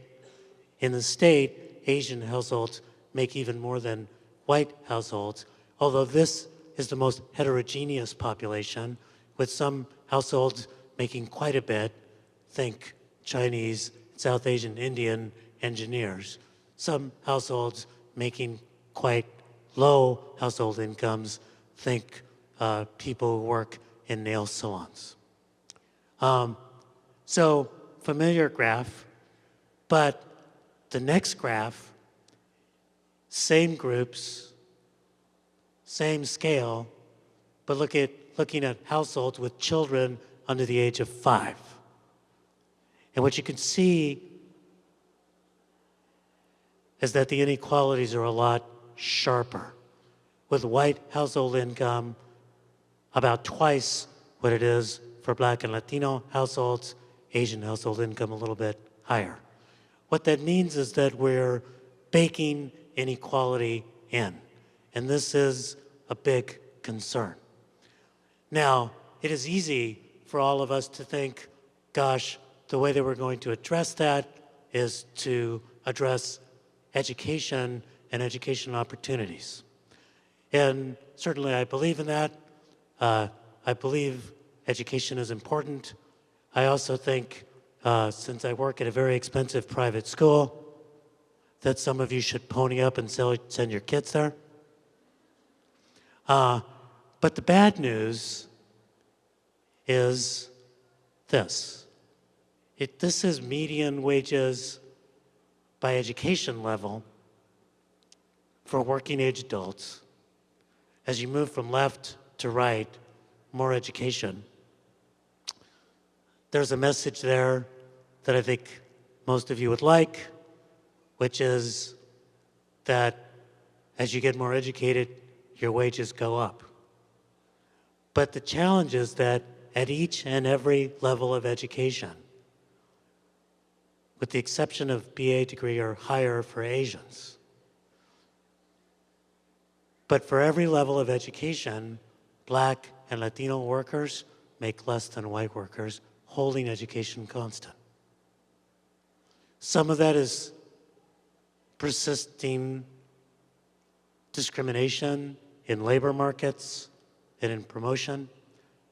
In the state, Asian households make even more than white households, although this is the most heterogeneous population, with some households making quite a bit. Think Chinese, South Asian, Indian engineers. Some households making quite low household incomes. Think people who work in nail salons. So familiar graph, but the next graph, same groups, same scale, but looking at households with children under the age of 5. And what you can see is that the inequalities are a lot sharper, with white household income about twice what it is for Black and Latino households, Asian household income a little bit higher. What that means is that we're baking inequality in, and this is a big concern. Now, it is easy for all of us to think, gosh, the way that we're going to address that is to address education and education opportunities. And certainly I believe in that. I believe education is important. I also think, since I work at a very expensive private school, that some of you should pony up and send your kids there. But the bad news is this. This is median wages by education level for working age adults. As you move from left to right, more education. There's a message there that I think most of you would like, which is that as you get more educated, your wages go up. But the challenge is that at each and every level of education, with the exception of BA degree or higher for Asians, but for every level of education, Black and Latino workers make less than white workers, holding education constant. Some of that is persisting discrimination in labor markets and in promotion.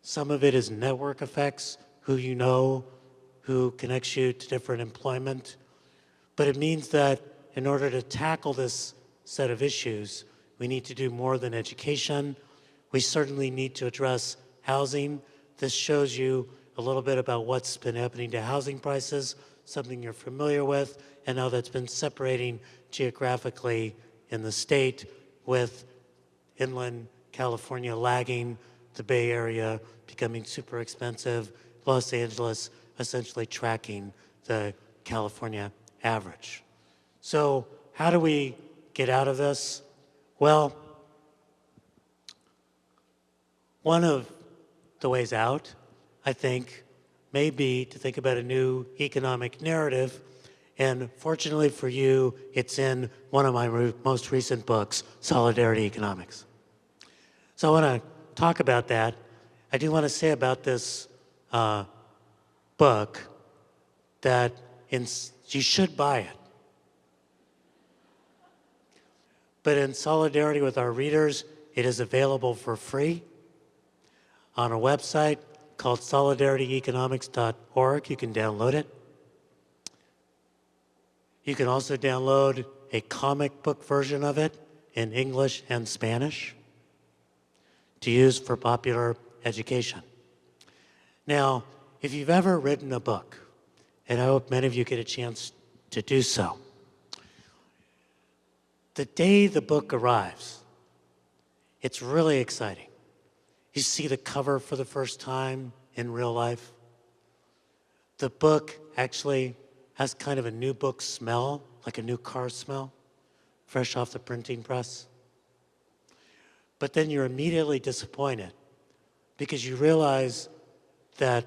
Some of it is network effects, who you know, who connects you to different employment. But it means that in order to tackle this set of issues, we need to do more than education. We certainly need to address housing. This shows you a little bit about what's been happening to housing prices, something you're familiar with, and how that's been separating geographically in the state, with inland California lagging the Bay Area becoming super expensive, Los Angeles essentially tracking the California average. So how do we get out of this? Well, one of the ways out, I think, may be to think about a new economic narrative. And fortunately for you, it's in one of my most recent books, Solidarity Economics. So I want to talk about that. I do want to say about this book that you should buy it. But in solidarity with our readers, it is available for free on a website called solidarityeconomics.org. You can download it. You can also download a comic book version of it in English and Spanish to use for popular education. Now, if you've ever written a book, and I hope many of you get a chance to do so, the day the book arrives, it's really exciting. You see the cover for the first time in real life. The book actually has kind of a new book smell, like a new car smell, fresh off the printing press. But then you're immediately disappointed because you realize that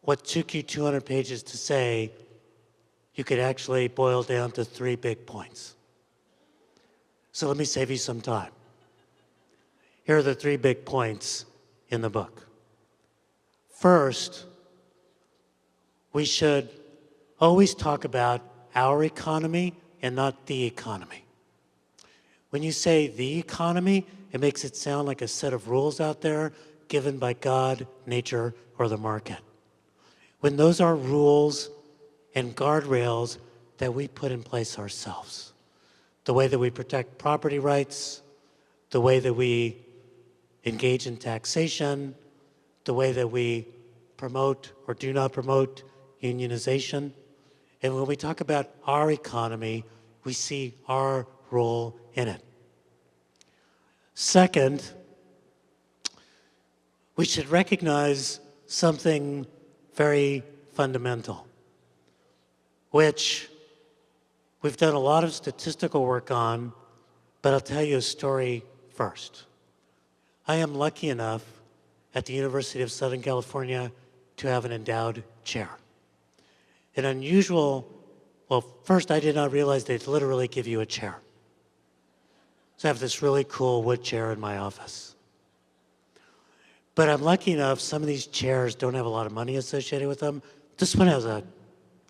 what took you 200 pages to say, you could actually boil down to 3 big points. So let me save you some time. Here are the 3 big points in the book. First, we should always talk about our economy and not the economy. When you say the economy, it makes it sound like a set of rules out there given by God, nature, or the market. When those are rules and guardrails that we put in place ourselves. The way that we protect property rights, the way that we engage in taxation, the way that we promote or do not promote unionization. And when we talk about our economy, we see our role in it. Second, we should recognize something very fundamental, which we've done a lot of statistical work on, but I'll tell you a story first. I am lucky enough at the University of Southern California to have an endowed chair. An unusual, well, first I did not realize they'd literally give you a chair. So I have this really cool wood chair in my office. But I'm lucky enough, some of these chairs don't have a lot of money associated with them. This one has a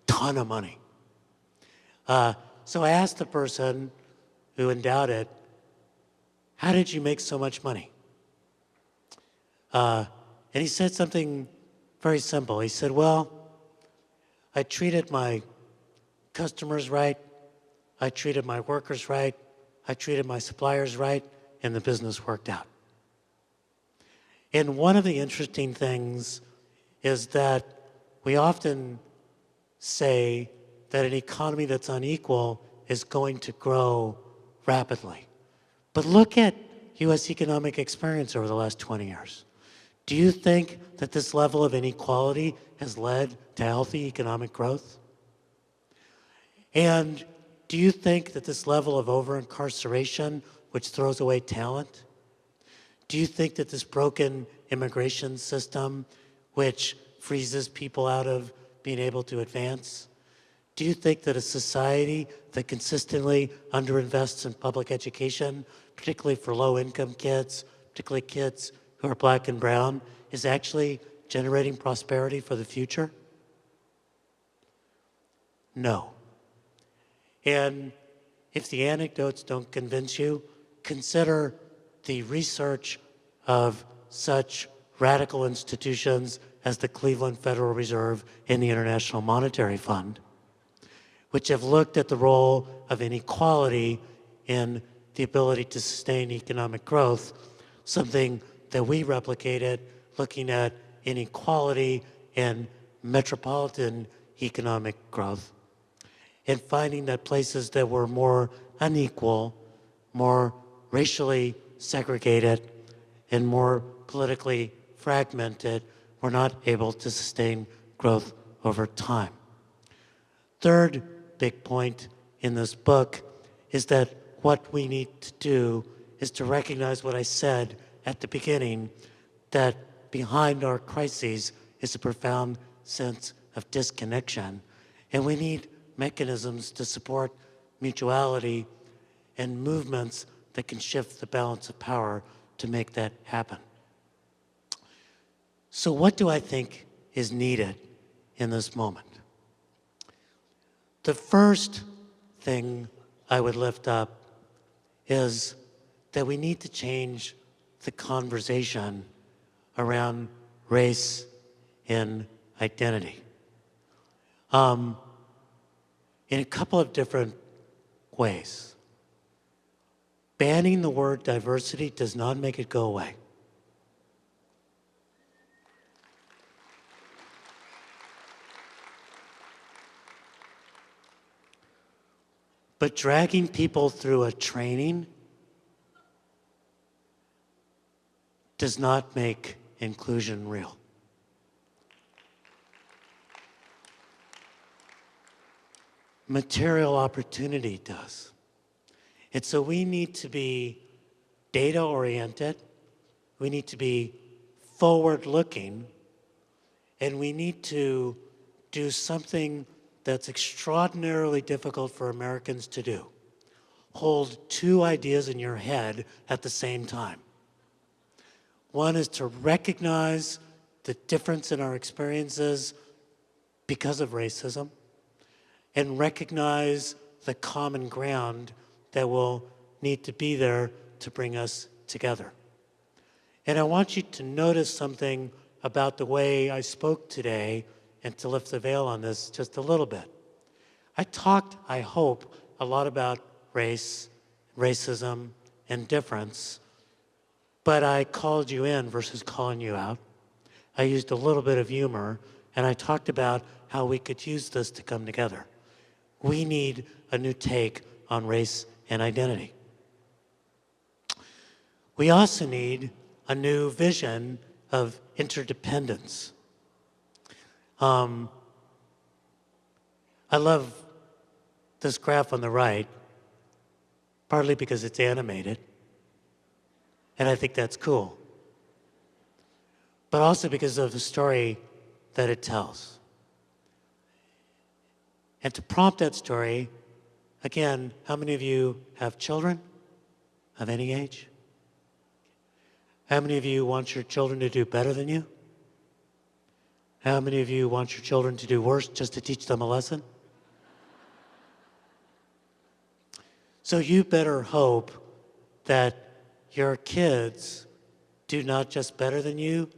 ton of money. So I asked the person who endowed it, how did you make so much money? And he said something very simple. He said, well, I treated my customers right, I treated my workers right, I treated my suppliers right, and the business worked out. And one of the interesting things is that we often say that an economy that's unequal is going to grow rapidly. But look at U.S. economic experience over the last 20 years. Do you think that this level of inequality has led to healthy economic growth? And do you think that this level of over-incarceration, which throws away talent, do you think that this broken immigration system, which freezes people out of being able to advance, do you think that a society that consistently underinvests in public education, particularly for low-income kids, particularly kids who are black and brown, is actually generating prosperity for the future? No. And if the anecdotes don't convince you, consider the research of such radical institutions as the Cleveland Federal Reserve and the International Monetary Fund, which have looked at the role of inequality in the ability to sustain economic growth, something that we replicated looking at inequality and metropolitan economic growth, and finding that places that were more unequal, more racially segregated, and more politically fragmented, we're not able to sustain growth over time. Third big point in this book is that what we need to do is to recognize what I said at the beginning, that behind our crises is a profound sense of disconnection, and we need mechanisms to support mutuality and movements that can shift the balance of power to make that happen. So what do I think is needed in this moment? The first thing I would lift up is that we need to change the conversation around race and identity in a couple of different ways. Banning the word diversity does not make it go away. But dragging people through a training does not make inclusion real. Material opportunity does. And so we need to be data-oriented, we need to be forward-looking, and we need to do something that's extraordinarily difficult for Americans to do. Hold two ideas in your head at the same time. One is to recognize the difference in our experiences because of racism, and recognize the common ground that will need to be there to bring us together. And I want you to notice something about the way I spoke today, and to lift the veil on this just a little bit. I talked, I hope, a lot about race, racism, and difference, but I called you in versus calling you out. I used a little bit of humor, and I talked about how we could use this to come together. We need a new take on race and identity. We also need a new vision of interdependence. I love this graph on the right, partly because it's animated, and I think that's cool, but also because of the story that it tells. And to prompt that story, again, how many of you have children of any age? How many of you want your children to do better than you? How many of you want your children to do worse just to teach them a lesson? So you better hope that your kids do not just better than you,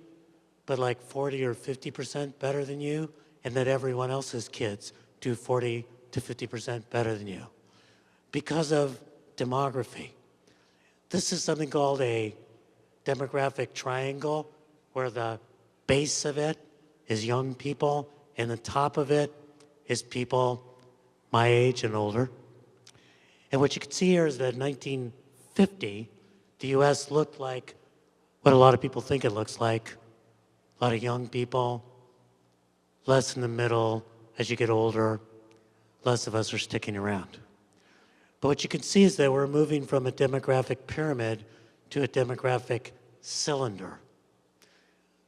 but like 40 or 50% better than you, and that everyone else's kids do 40 to 50% better than you because of demography. This is something called a demographic triangle, where the base of it is young people, and the top of it is people my age and older. And what you can see here is that in 1950, the US looked like what a lot of people think it looks like. A lot of young people, less in the middle. As you get older, less of us are sticking around. But what you can see is that we're moving from a demographic pyramid to a demographic cylinder.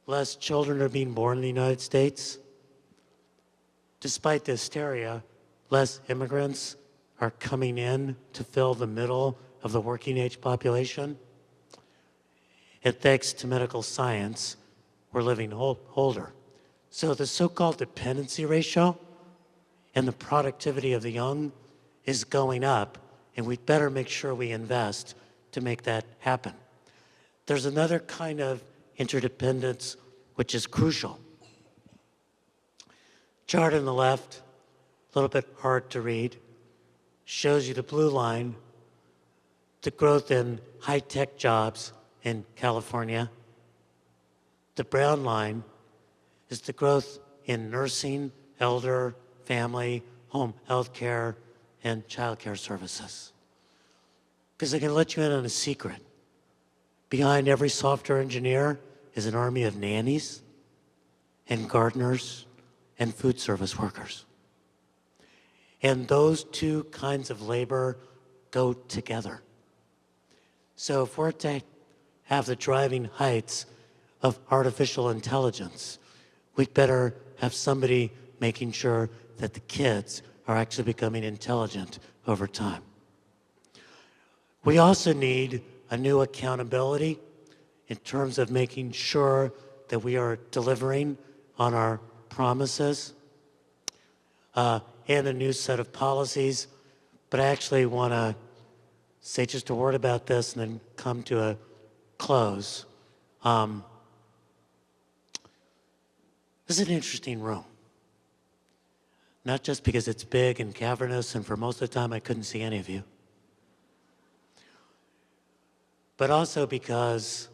Less children are being born in the United States. Despite the hysteria, less immigrants are coming in to fill the middle of the working age population. And thanks to medical science, we're living older. So the so-called dependency ratio and the productivity of the young is going up, and we'd better make sure we invest to make that happen. There's another kind of interdependence which is crucial. Chart on the left, a little bit hard to read, shows you the blue line, the growth in high-tech jobs in California. The brown line is the growth in nursing, elder, family, home health care, and child care services. Because I can let you in on a secret. Behind every software engineer is an army of nannies and gardeners and food service workers. And those two kinds of labor go together. So if we're to have the driving heights of artificial intelligence, we'd better have somebody making sure that the kids are actually becoming intelligent over time. We also need a new accountability in terms of making sure that we are delivering on our promises, and a new set of policies. But I actually want to say just a word about this and then come to a close. This is an interesting room. Not just because it's big and cavernous, and for most of the time I couldn't see any of you, but also because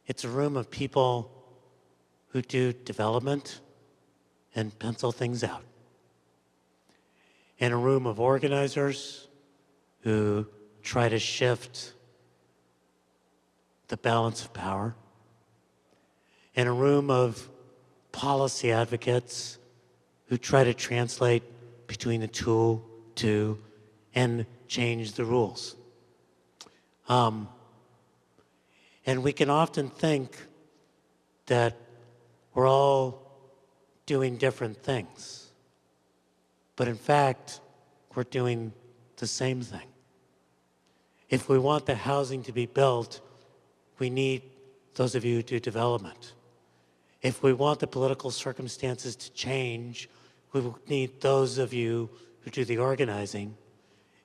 it's a room of people who do development and pencil things out, and a room of organizers who try to shift the balance of power, and a room of policy advocates who try to translate between the two and change the rules. And we can often think that we're all doing different things. But in fact, we're doing the same thing. If we want the housing to be built, we need those of you who do development. If we want the political circumstances to change, we will need those of you who do the organizing.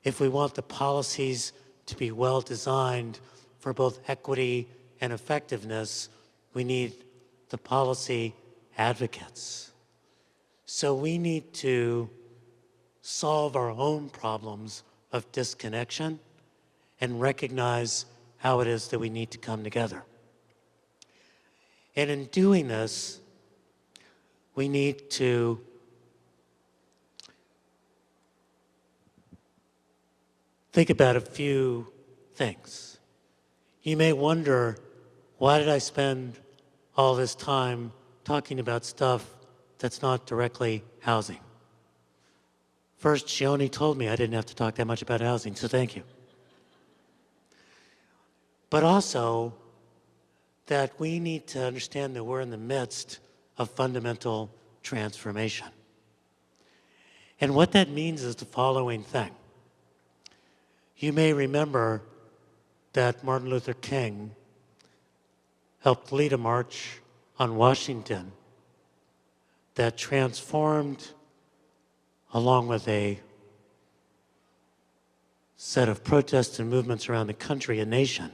If we want the policies to be well designed for both equity and effectiveness, we need the policy advocates. So we need to solve our own problems of disconnection and recognize how it is that we need to come together. And in doing this, we need to think about a few things. You may wonder, why did I spend all this time talking about stuff that's not directly housing? First, Shioni told me I didn't have to talk that much about housing, so thank you. But also, that we need to understand that we're in the midst of fundamental transformation. And what that means is the following thing. You may remember that Martin Luther King helped lead a march on Washington that transformed, along with a set of protests and movements around the country, a nation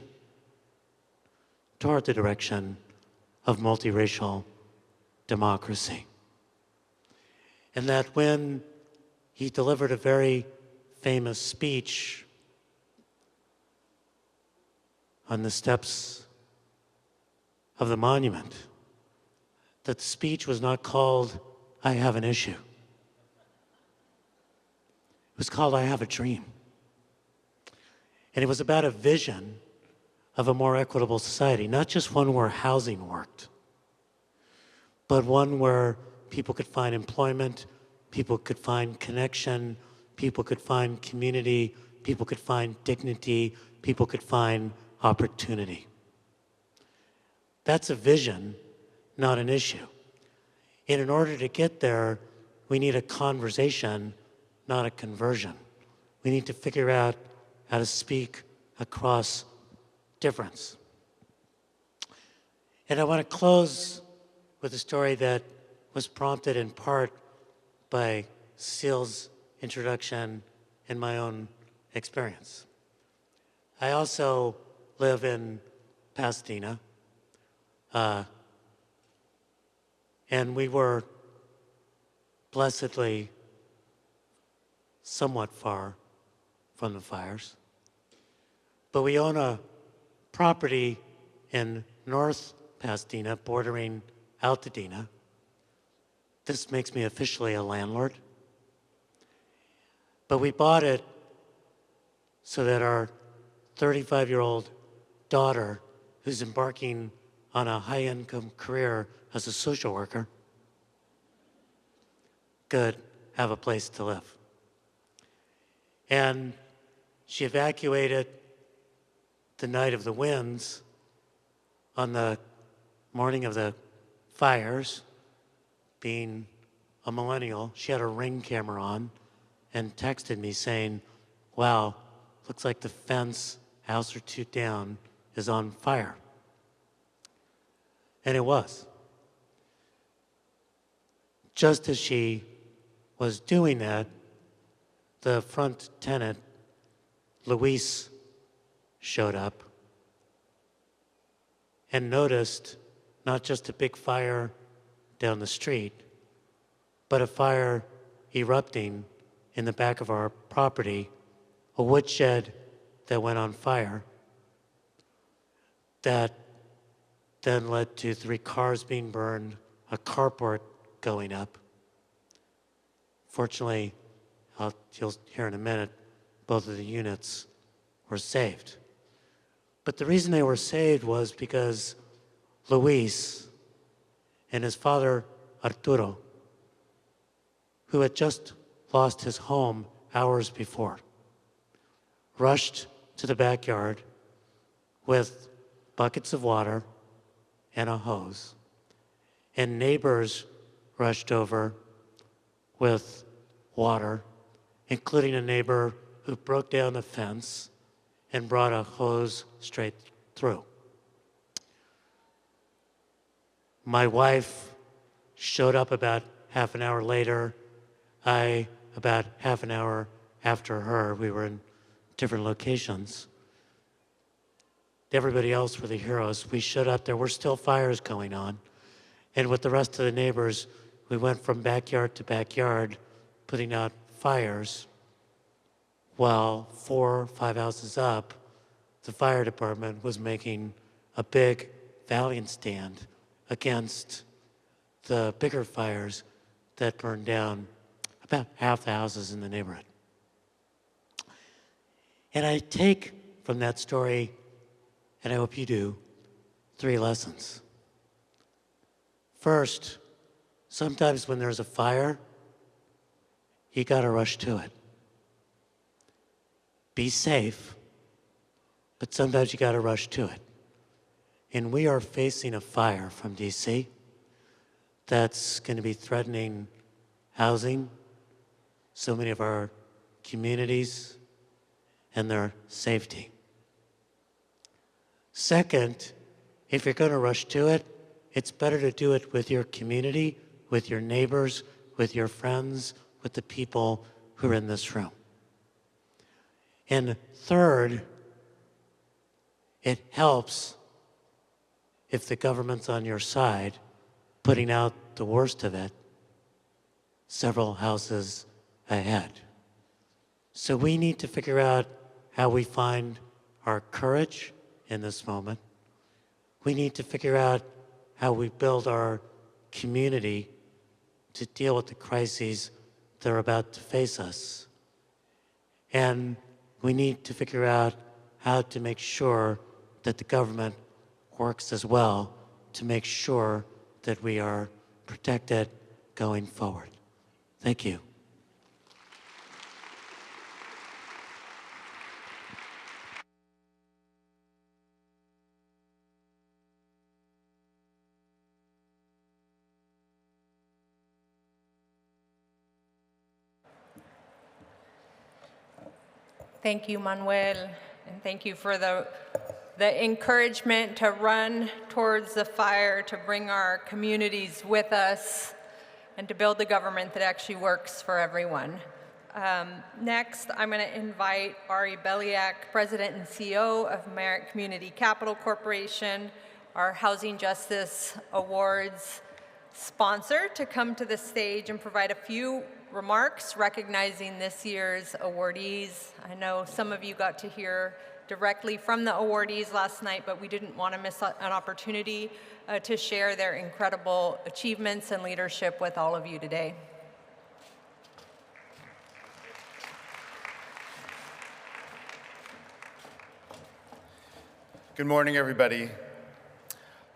toward the direction of multiracial democracy. And that when he delivered a very famous speech on the steps of the monument, that the speech was not called, "I have an issue." It was called, "I have a dream." And it was about a vision of a more equitable society, not just one where housing worked, but one where people could find employment, people could find connection, people could find community, people could find dignity, people could find opportunity. That's a vision, not an issue. And in order to get there, we need a conversation, not a conversion. We need to figure out how to speak across difference. And I want to close with a story that was prompted in part by Cecile's introduction and my own experience. I also live in Pasadena, and we were blessedly somewhat far from the fires. But we own a property in North Pasadena bordering Altadena. This makes me officially a landlord. But we bought it so that our 35-year-old daughter who's embarking on a high-income career as a social worker could have a place to live. And she evacuated the night of the winds on the morning of the fires. Being a millennial, she had a Ring camera on and texted me saying, wow, looks like the fence, a house or two down, is on fire. And it was. Just as she was doing that, the front tenant, Luis, showed up and noticed not just a big fire down the street, but a fire erupting in the back of our property, a woodshed that went on fire that then led to 3 cars being burned, a carport going up. Fortunately, you'll hear in a minute, both of the units were saved. But the reason they were saved was because Luis and his father, Arturo, who had just lost his home hours before, rushed to the backyard with buckets of water and a hose, and neighbors rushed over with water, including a neighbor who broke down the fence and brought a hose straight through. My wife showed up about half an hour later. I, about half an hour after her. We were in different locations. Everybody else were the heroes. We showed up, there were still fires going on. And with the rest of the neighbors, we went from backyard to backyard, putting out fires, while 4 or 5 houses up, the fire department was making a big, valiant stand against the bigger fires that burned down about half the houses in the neighborhood. And I take from that story, and I hope you do, 3 lessons. First, sometimes when there's a fire, you gotta rush to it. Be safe, but sometimes you gotta rush to it. And we are facing a fire from DC that's gonna be threatening housing, so many of our communities, and their safety. Second, if you're gonna rush to it, it's better to do it with your community, with your neighbors, with your friends, with the people who are in this room. And third, it helps if the government's on your side, putting out the worst of it several houses ahead. So we need to figure out how we find our courage in this moment. We need to figure out how we build our community to deal with the crises that are about to face us. And we need to figure out how to make sure that the government works as well to make sure that we are protected going forward. Thank you. Thank you, Manuel, and thank you for the encouragement to run towards the fire, to bring our communities with us, and to build the government that actually works for everyone. Next, I'm going to invite Ari Beliak, President and CEO of Merit Community Capital Corporation, our Housing Justice Awards sponsor, to come to the stage and provide a few remarks recognizing this year's awardees. I know some of you got to hear directly from the awardees last night, but we didn't want to miss an opportunity to share their incredible achievements and leadership with all of you today. Good morning, everybody.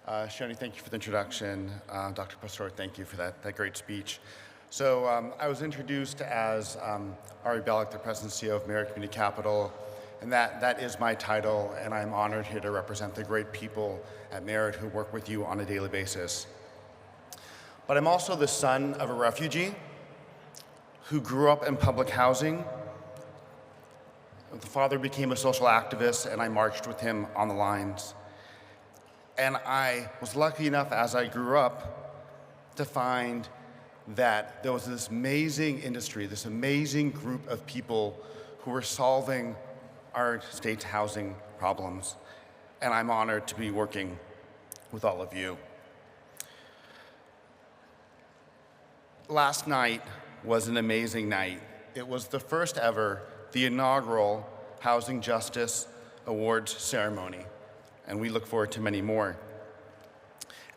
Shoni, thank you for the introduction. Dr. Pastor, thank you for that great speech. So I was introduced as Ari Bellick, the President and CEO of Merritt Community Capital, and that is my title, and I'm honored here to represent the great people at Merritt who work with you on a daily basis. But I'm also the son of a refugee who grew up in public housing. The father became a social activist, and I marched with him on the lines. And I was lucky enough as I grew up to find that there was this amazing industry, this amazing group of people who were solving our state's housing problems. And I'm honored to be working with all of you. Last night was an amazing night. It was the first ever, the inaugural Housing Justice Awards ceremony, and we look forward to many more.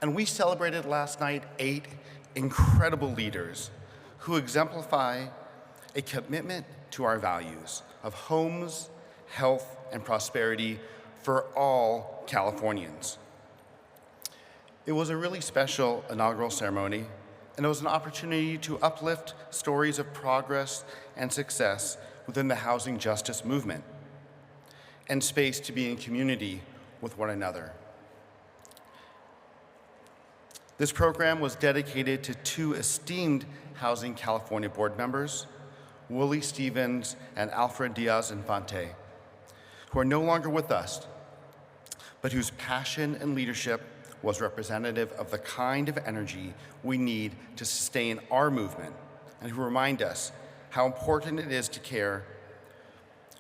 And we celebrated last night 8 incredible leaders who exemplify a commitment to our values of homes, health, and prosperity for all Californians. It was a really special inaugural ceremony, and it was an opportunity to uplift stories of progress and success within the housing justice movement, and space to be in community with one another. This program was dedicated to 2 esteemed Housing California board members, Willie Stevens and Alfred Diaz-Infante, who are no longer with us, but whose passion and leadership was representative of the kind of energy we need to sustain our movement, and who remind us how important it is to care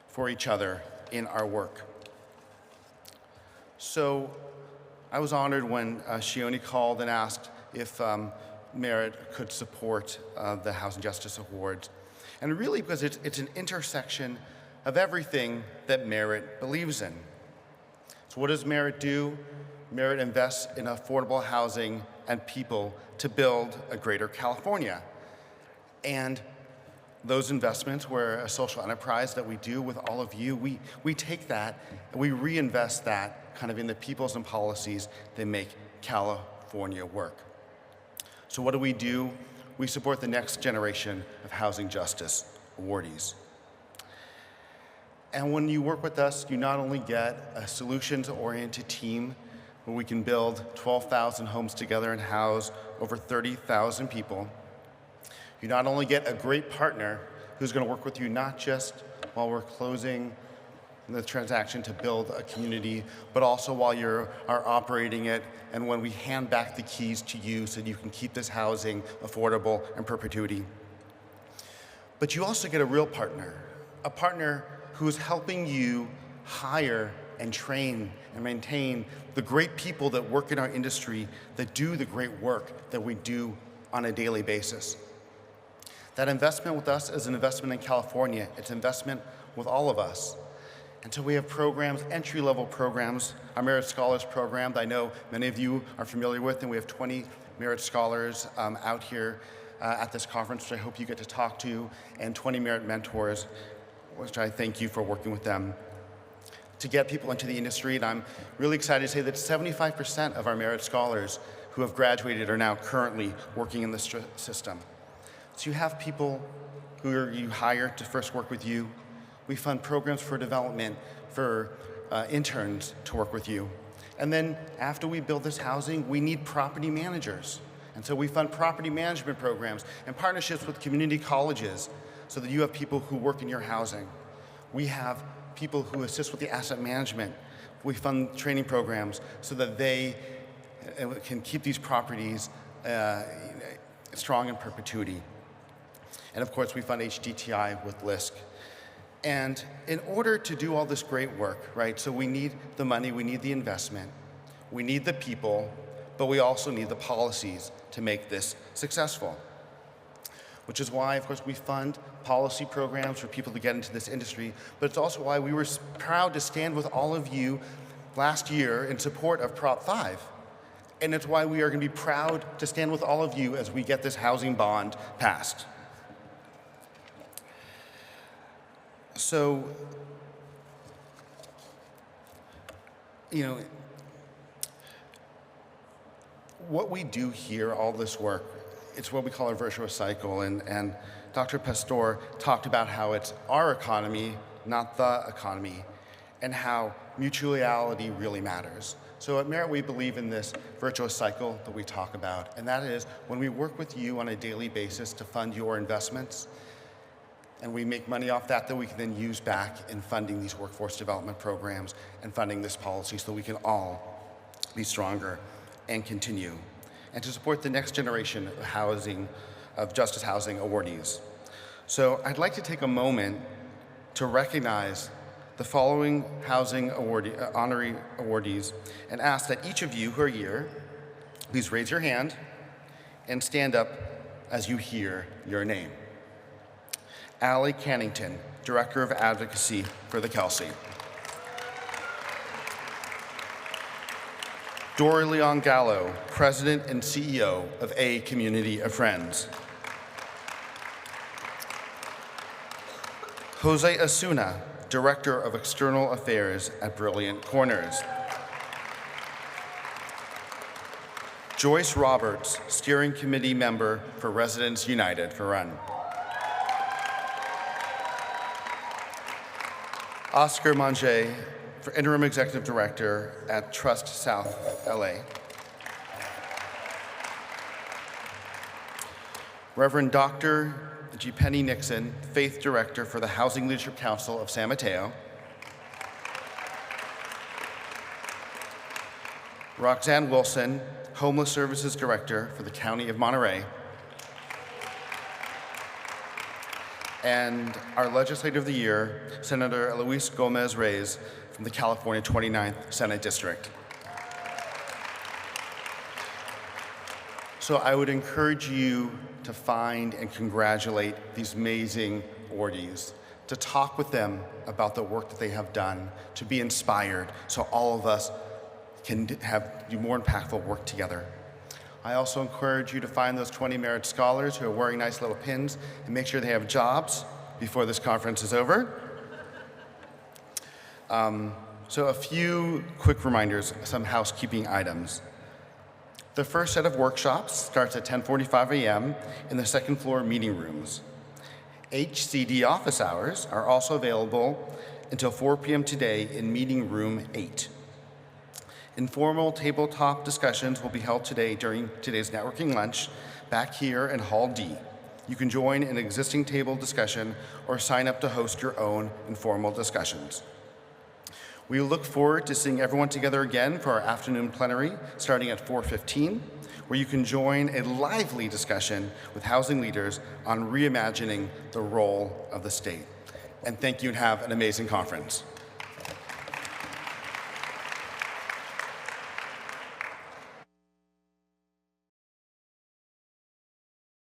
for each other in our work. So I was honored when Shioni called and asked if Merritt could support the Housing Justice Awards. And really because it's an intersection of everything that Merritt believes in. So what does Merritt do? Merritt invests in affordable housing and people to build a greater California. And those investments were a social enterprise that we do with all of you. We take that and we reinvest that kind of in the peoples and policies that make California work. So what do? We support the next generation of housing justice awardees. And when you work with us, you not only get a solutions-oriented team where we can build 12,000 homes together and house over 30,000 people. You not only get a great partner who's going to work with you not just while we're closing the transaction to build a community, but also while you are operating it and when we hand back the keys to you so that you can keep this housing affordable in perpetuity. But you also get a real partner, a partner who is helping you hire and train and maintain the great people that work in our industry that do the great work that we do on a daily basis. That investment with us is an investment in California. It's an investment with all of us. And so we have programs, entry-level programs, our Merit Scholars program that I know many of you are familiar with, and we have 20 Merit Scholars out here at this conference, which I hope you get to talk to, and 20 Merit Mentors, which I thank you for working with them to get people into the industry. And I'm really excited to say that 75% of our Merit Scholars who have graduated are now currently working in the system. So you have people who you hire to first work with you. We fund programs for development for interns to work with you. And then after we build this housing, we need property managers. And so we fund property management programs and partnerships with community colleges so that you have people who work in your housing. We have people who assist with the asset management. We fund training programs so that they can keep these properties strong in perpetuity. And of course, we fund HDTI with LISC. And in order to do all this great work, right, so we need the money, we need the investment, we need the people, but we also need the policies to make this successful. Which is why, of course, we fund policy programs for people to get into this industry, but it's also why we were proud to stand with all of you last year in support of Prop 5. And it's why we are going to be proud to stand with all of you as we get this housing bond passed. So, you know, what we do here, all this work, it's what we call a virtuous cycle. And Dr. Pastor talked about how it's our economy, not the economy, and how mutuality really matters. So at Merit, we believe in this virtuous cycle that we talk about, and that is when we work with you on a daily basis to fund your investments, and we make money off that we can then use back in funding these workforce development programs and funding this policy so that we can all be stronger and continue. And to support the next generation of housing, of justice housing awardees. So I'd like to take a moment to recognize the following housing honorary awardees and ask that each of you who are here, please raise your hand and stand up as you hear your name. Allie Cannington, Director of Advocacy for the Kelsey. Dora Leon Gallo, President and CEO of A Community of Friends. Jose Asuna, Director of External Affairs at Brilliant Corners. Joyce Roberts, Steering Committee Member for Residents United for Run. Oscar Mange, for Interim Executive Director at Trust South LA. Reverend Dr. G. Penny Nixon, Faith Director for the Housing Leadership Council of San Mateo. Roxanne Wilson, Homeless Services Director for the County of Monterey. And our Legislator of the Year, Senator Luis Gomez Reyes from the California 29th Senate District. So I would encourage you to find and congratulate these amazing awardees, to talk with them about the work that they have done, to be inspired so all of us can do more impactful work together. I also encourage you to find those 20 Merit Scholars who are wearing nice little pins and make sure they have jobs before this conference is over. So a few quick reminders, some housekeeping items. The first set of workshops starts at 10:45 a.m. in the second floor meeting rooms. HCD office hours are also available until 4 p.m. today in meeting room 8. Informal tabletop discussions will be held today during today's networking lunch back here in Hall D. You can join an existing table discussion or sign up to host your own informal discussions. We look forward to seeing everyone together again for our afternoon plenary starting at 4:15, where you can join a lively discussion with housing leaders on reimagining the role of the state. And thank you and have an amazing conference.